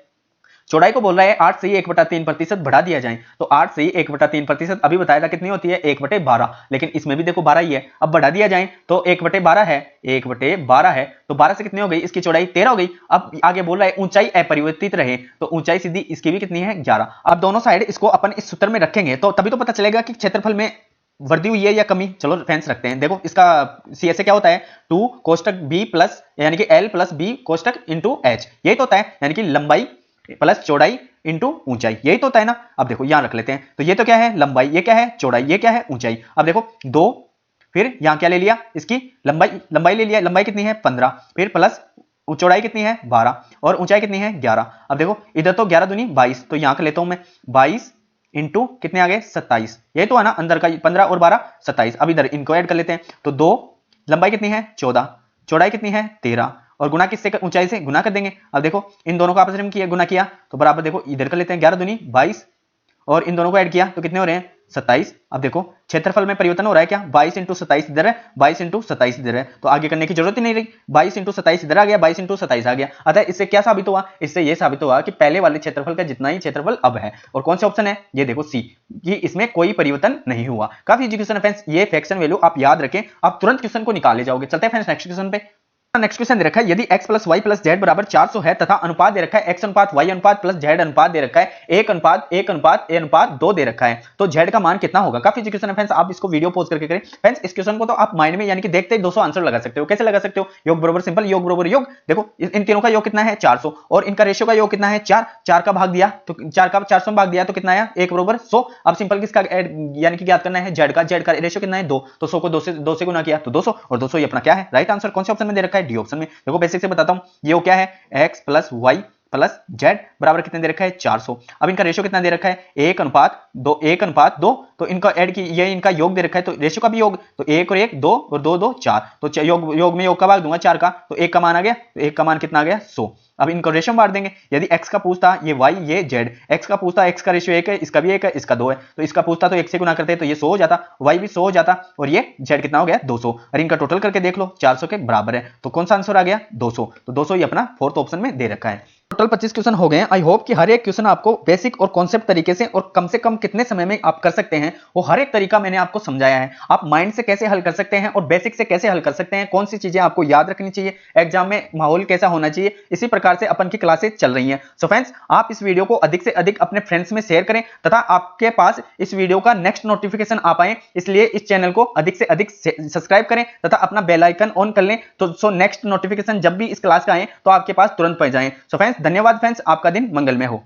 चौड़ाई को बोल रहा है 8 से 1/3% बढ़ा दिया जाए, तो 8 से 1/3% अभी बताया था कितनी होती है, 1/12, लेकिन इसमें भी देखो 12 ही है। अब बढ़ा दिया जाए तो 1/12 है, 1/12 है तो 12 से कितनी हो गई, इसकी चौड़ाई 13 हो गई। अब आगे बोल रहा है ऊंचाई अपरिवर्तित रहे, तो ऊंचाई सीधी इसकी भी कितनी है, 11। अब दोनों साइड इसको अपन इस सूत्र में रखेंगे तो तभी तो पता चलेगा कि क्षेत्रफल में वृद्धि हुई है या कमी। चलो फैंस रखते हैं, देखो इसका CSA क्या होता है, 2 कोष्टक B प्लस, यानी कि L प्लस B कोष्टक इंटू H, यही तो होता है, यानी कि लंबाई प्लस चौड़ाई इंटू ऊंचाई, यही तो होता है ना। अब देखो यहां रख लेते हैं, तो ये तो क्या है, लंबाई, ये क्या है, चौड़ाई, ये क्या है, ऊंचाई। अब देखो 2, फिर यहां क्या ले लिया, इसकी लंबाई ले लिया, लंबाई कितनी है 15, फिर प्लस चौड़ाई कितनी है 12 और ऊंचाई कितनी है 11। अब देखो इधर तो 11 दूनी 22, तो यहां कर लेता हूं मैं 22 इंटू कितने आ गए 27, यही तो है ना, अंदर का 15 और 12 27। अब इधर इनको ऐड कर लेते हैं, तो 2 लंबाई कितनी है 14, चौड़ाई कितनी है 13 और गुना किससे, ऊंचाई से गुना कर देंगे। अब देखो इन दोनों को आपस में किया, गुना किया तो बराबर, देखो इधर कर लेते हैं 11 दूनी 22 और इन दोनों को ऐड किया तो कितने हो रहे हैं 27। अब देखो क्षेत्रफल में परिवर्तन हो रहा है क्या, 22 इंटू 27 इधर है, 22 इंटू 27 इधर है, तो आगे करने की जरूरत ही नहीं रही, 22 इंटू 27 इधर आ गया, 22 इंटू 27 आ गया। अतः इससे क्या साबित हुआ, इससे यह साबित हुआ कि पहले वाले क्षेत्रफल का जितना ही क्षेत्रफल अब है। और कौन सा ऑप्शन है, ये देखो C, कि इसमें कोई परिवर्तन नहीं हुआ। काफी इजी क्वेश्चन है फ्रेंड्स, ये फ्रैक्शन वैल्यू आप याद रखें, आप तुरंत क्वेश्चन को निकाल ले जाओगे। चलते हैं फ्रेंड्स नेक्स्ट क्वेश्चन पे। नेक्स्ट क्वेश्चन दे रखा है, यदि x plus Y plus Z बराबर 400 है तथा अनुपात दे रखा है x अनुपात y अनुपात प्लस z अनुपात दे रखा है 1 अनुपात a अनुपात 2 दे रखा है, तो z का मान कितना होगा। काफी क्वेश्चन है फ्रेंड्स, आप इसको वीडियो पॉज करके करें। फ्रेंड्स इस क्वेश्चन को तो आप माइंड में यानी कि देखते ही 200 आंसर लगा सकते हो। कैसे लगा सकते हो, योग बराबर सिंपल, योग बराबर योग। देखो इन तीनों का योग कितना है 400 और इनका रेशियो का योग कितना है 4, 4 का भाग दिया तो 4 का 400 में भाग दिया तो कितना आया 1 बराबर 100। अब सिंपल किसका यानी कि ज्ञात करना है, z का रेशियो कितना है 2, तो 100 को 2 से गुना किया तो 200 और 200 ये अपना क्या है राइट आंसर। कौन से ऑप्शन में दे रखा है, डी ऑप्शन में। देखो बेसिक से बताता हूं, ये क्या है x plus Y plus Z बराबर कितने दे रखा है 400। अब इनका रेशियो कितना दे रखा है 1 अनुपात 2, तो इनका ऐड की ये इनका योग दे रखा है, तो रेशियो का भी योग, तो 1 और 1 2 और 2 2 4, तो योग में योग का भाग दूंगा 4 का, तो 1 का मान आ गया, तो 1 का मान कितना आ गया 100। अब इनको रेशियो बांट देंगे, यदि x का पूछता ये y ये z, x का पूछता x का रेशियो 1 है, इसका भी 1 है, इसका 2 है, तो इसका पूछता तो 1 से गुना करते तो ये 100 हो जाता, y भी 100 हो जाता और ये z कितना हो गया 200। और इनका टोटल करके देख लो 400 के बराबर है, तो कौन सा आंसर आ गया 200। तो 200 ही अपना फोर्थ ऑप्शन में दे रखा है। टोटल 25 क्वेश्चन हो गए हैं। आई होप कि हर एक क्वेश्चन आपको बेसिक और कॉन्सेप्ट तरीके से और कम कितने समय में आप कर सकते हैं, वो हर एक तरीका मैंने आपको समझाया है। आप माइंड से कैसे हल कर सकते हैं और बेसिक से कैसे हल कर सकते हैं, कौन सी चीजें आपको याद रखनी चाहिए, एग्जाम में माहौल कैसा होना चाहिए, इसी प्रकार से अपन की क्लासेस चल रही हैं। सो फ्रेंड्स आप इस वीडियो को अधिक से अधिक अपने फ्रेंड्स में शेयर करें तथा आपके पास इस वीडियो का नेक्स्ट नोटिफिकेशन आ पाए, इसलिए इस चैनल को अधिक से अधिक सब्सक्राइब करें तथा अपना बेल आइकन ऑन कर लें, तो नेक्स्ट नोटिफिकेशन जब भी इस क्लास का आए तो आपके पास तुरंत पहुंच जाए। सो फ्रेंड्स धन्यवाद फ्रेंड्स, आपका दिन मंगलमय हो।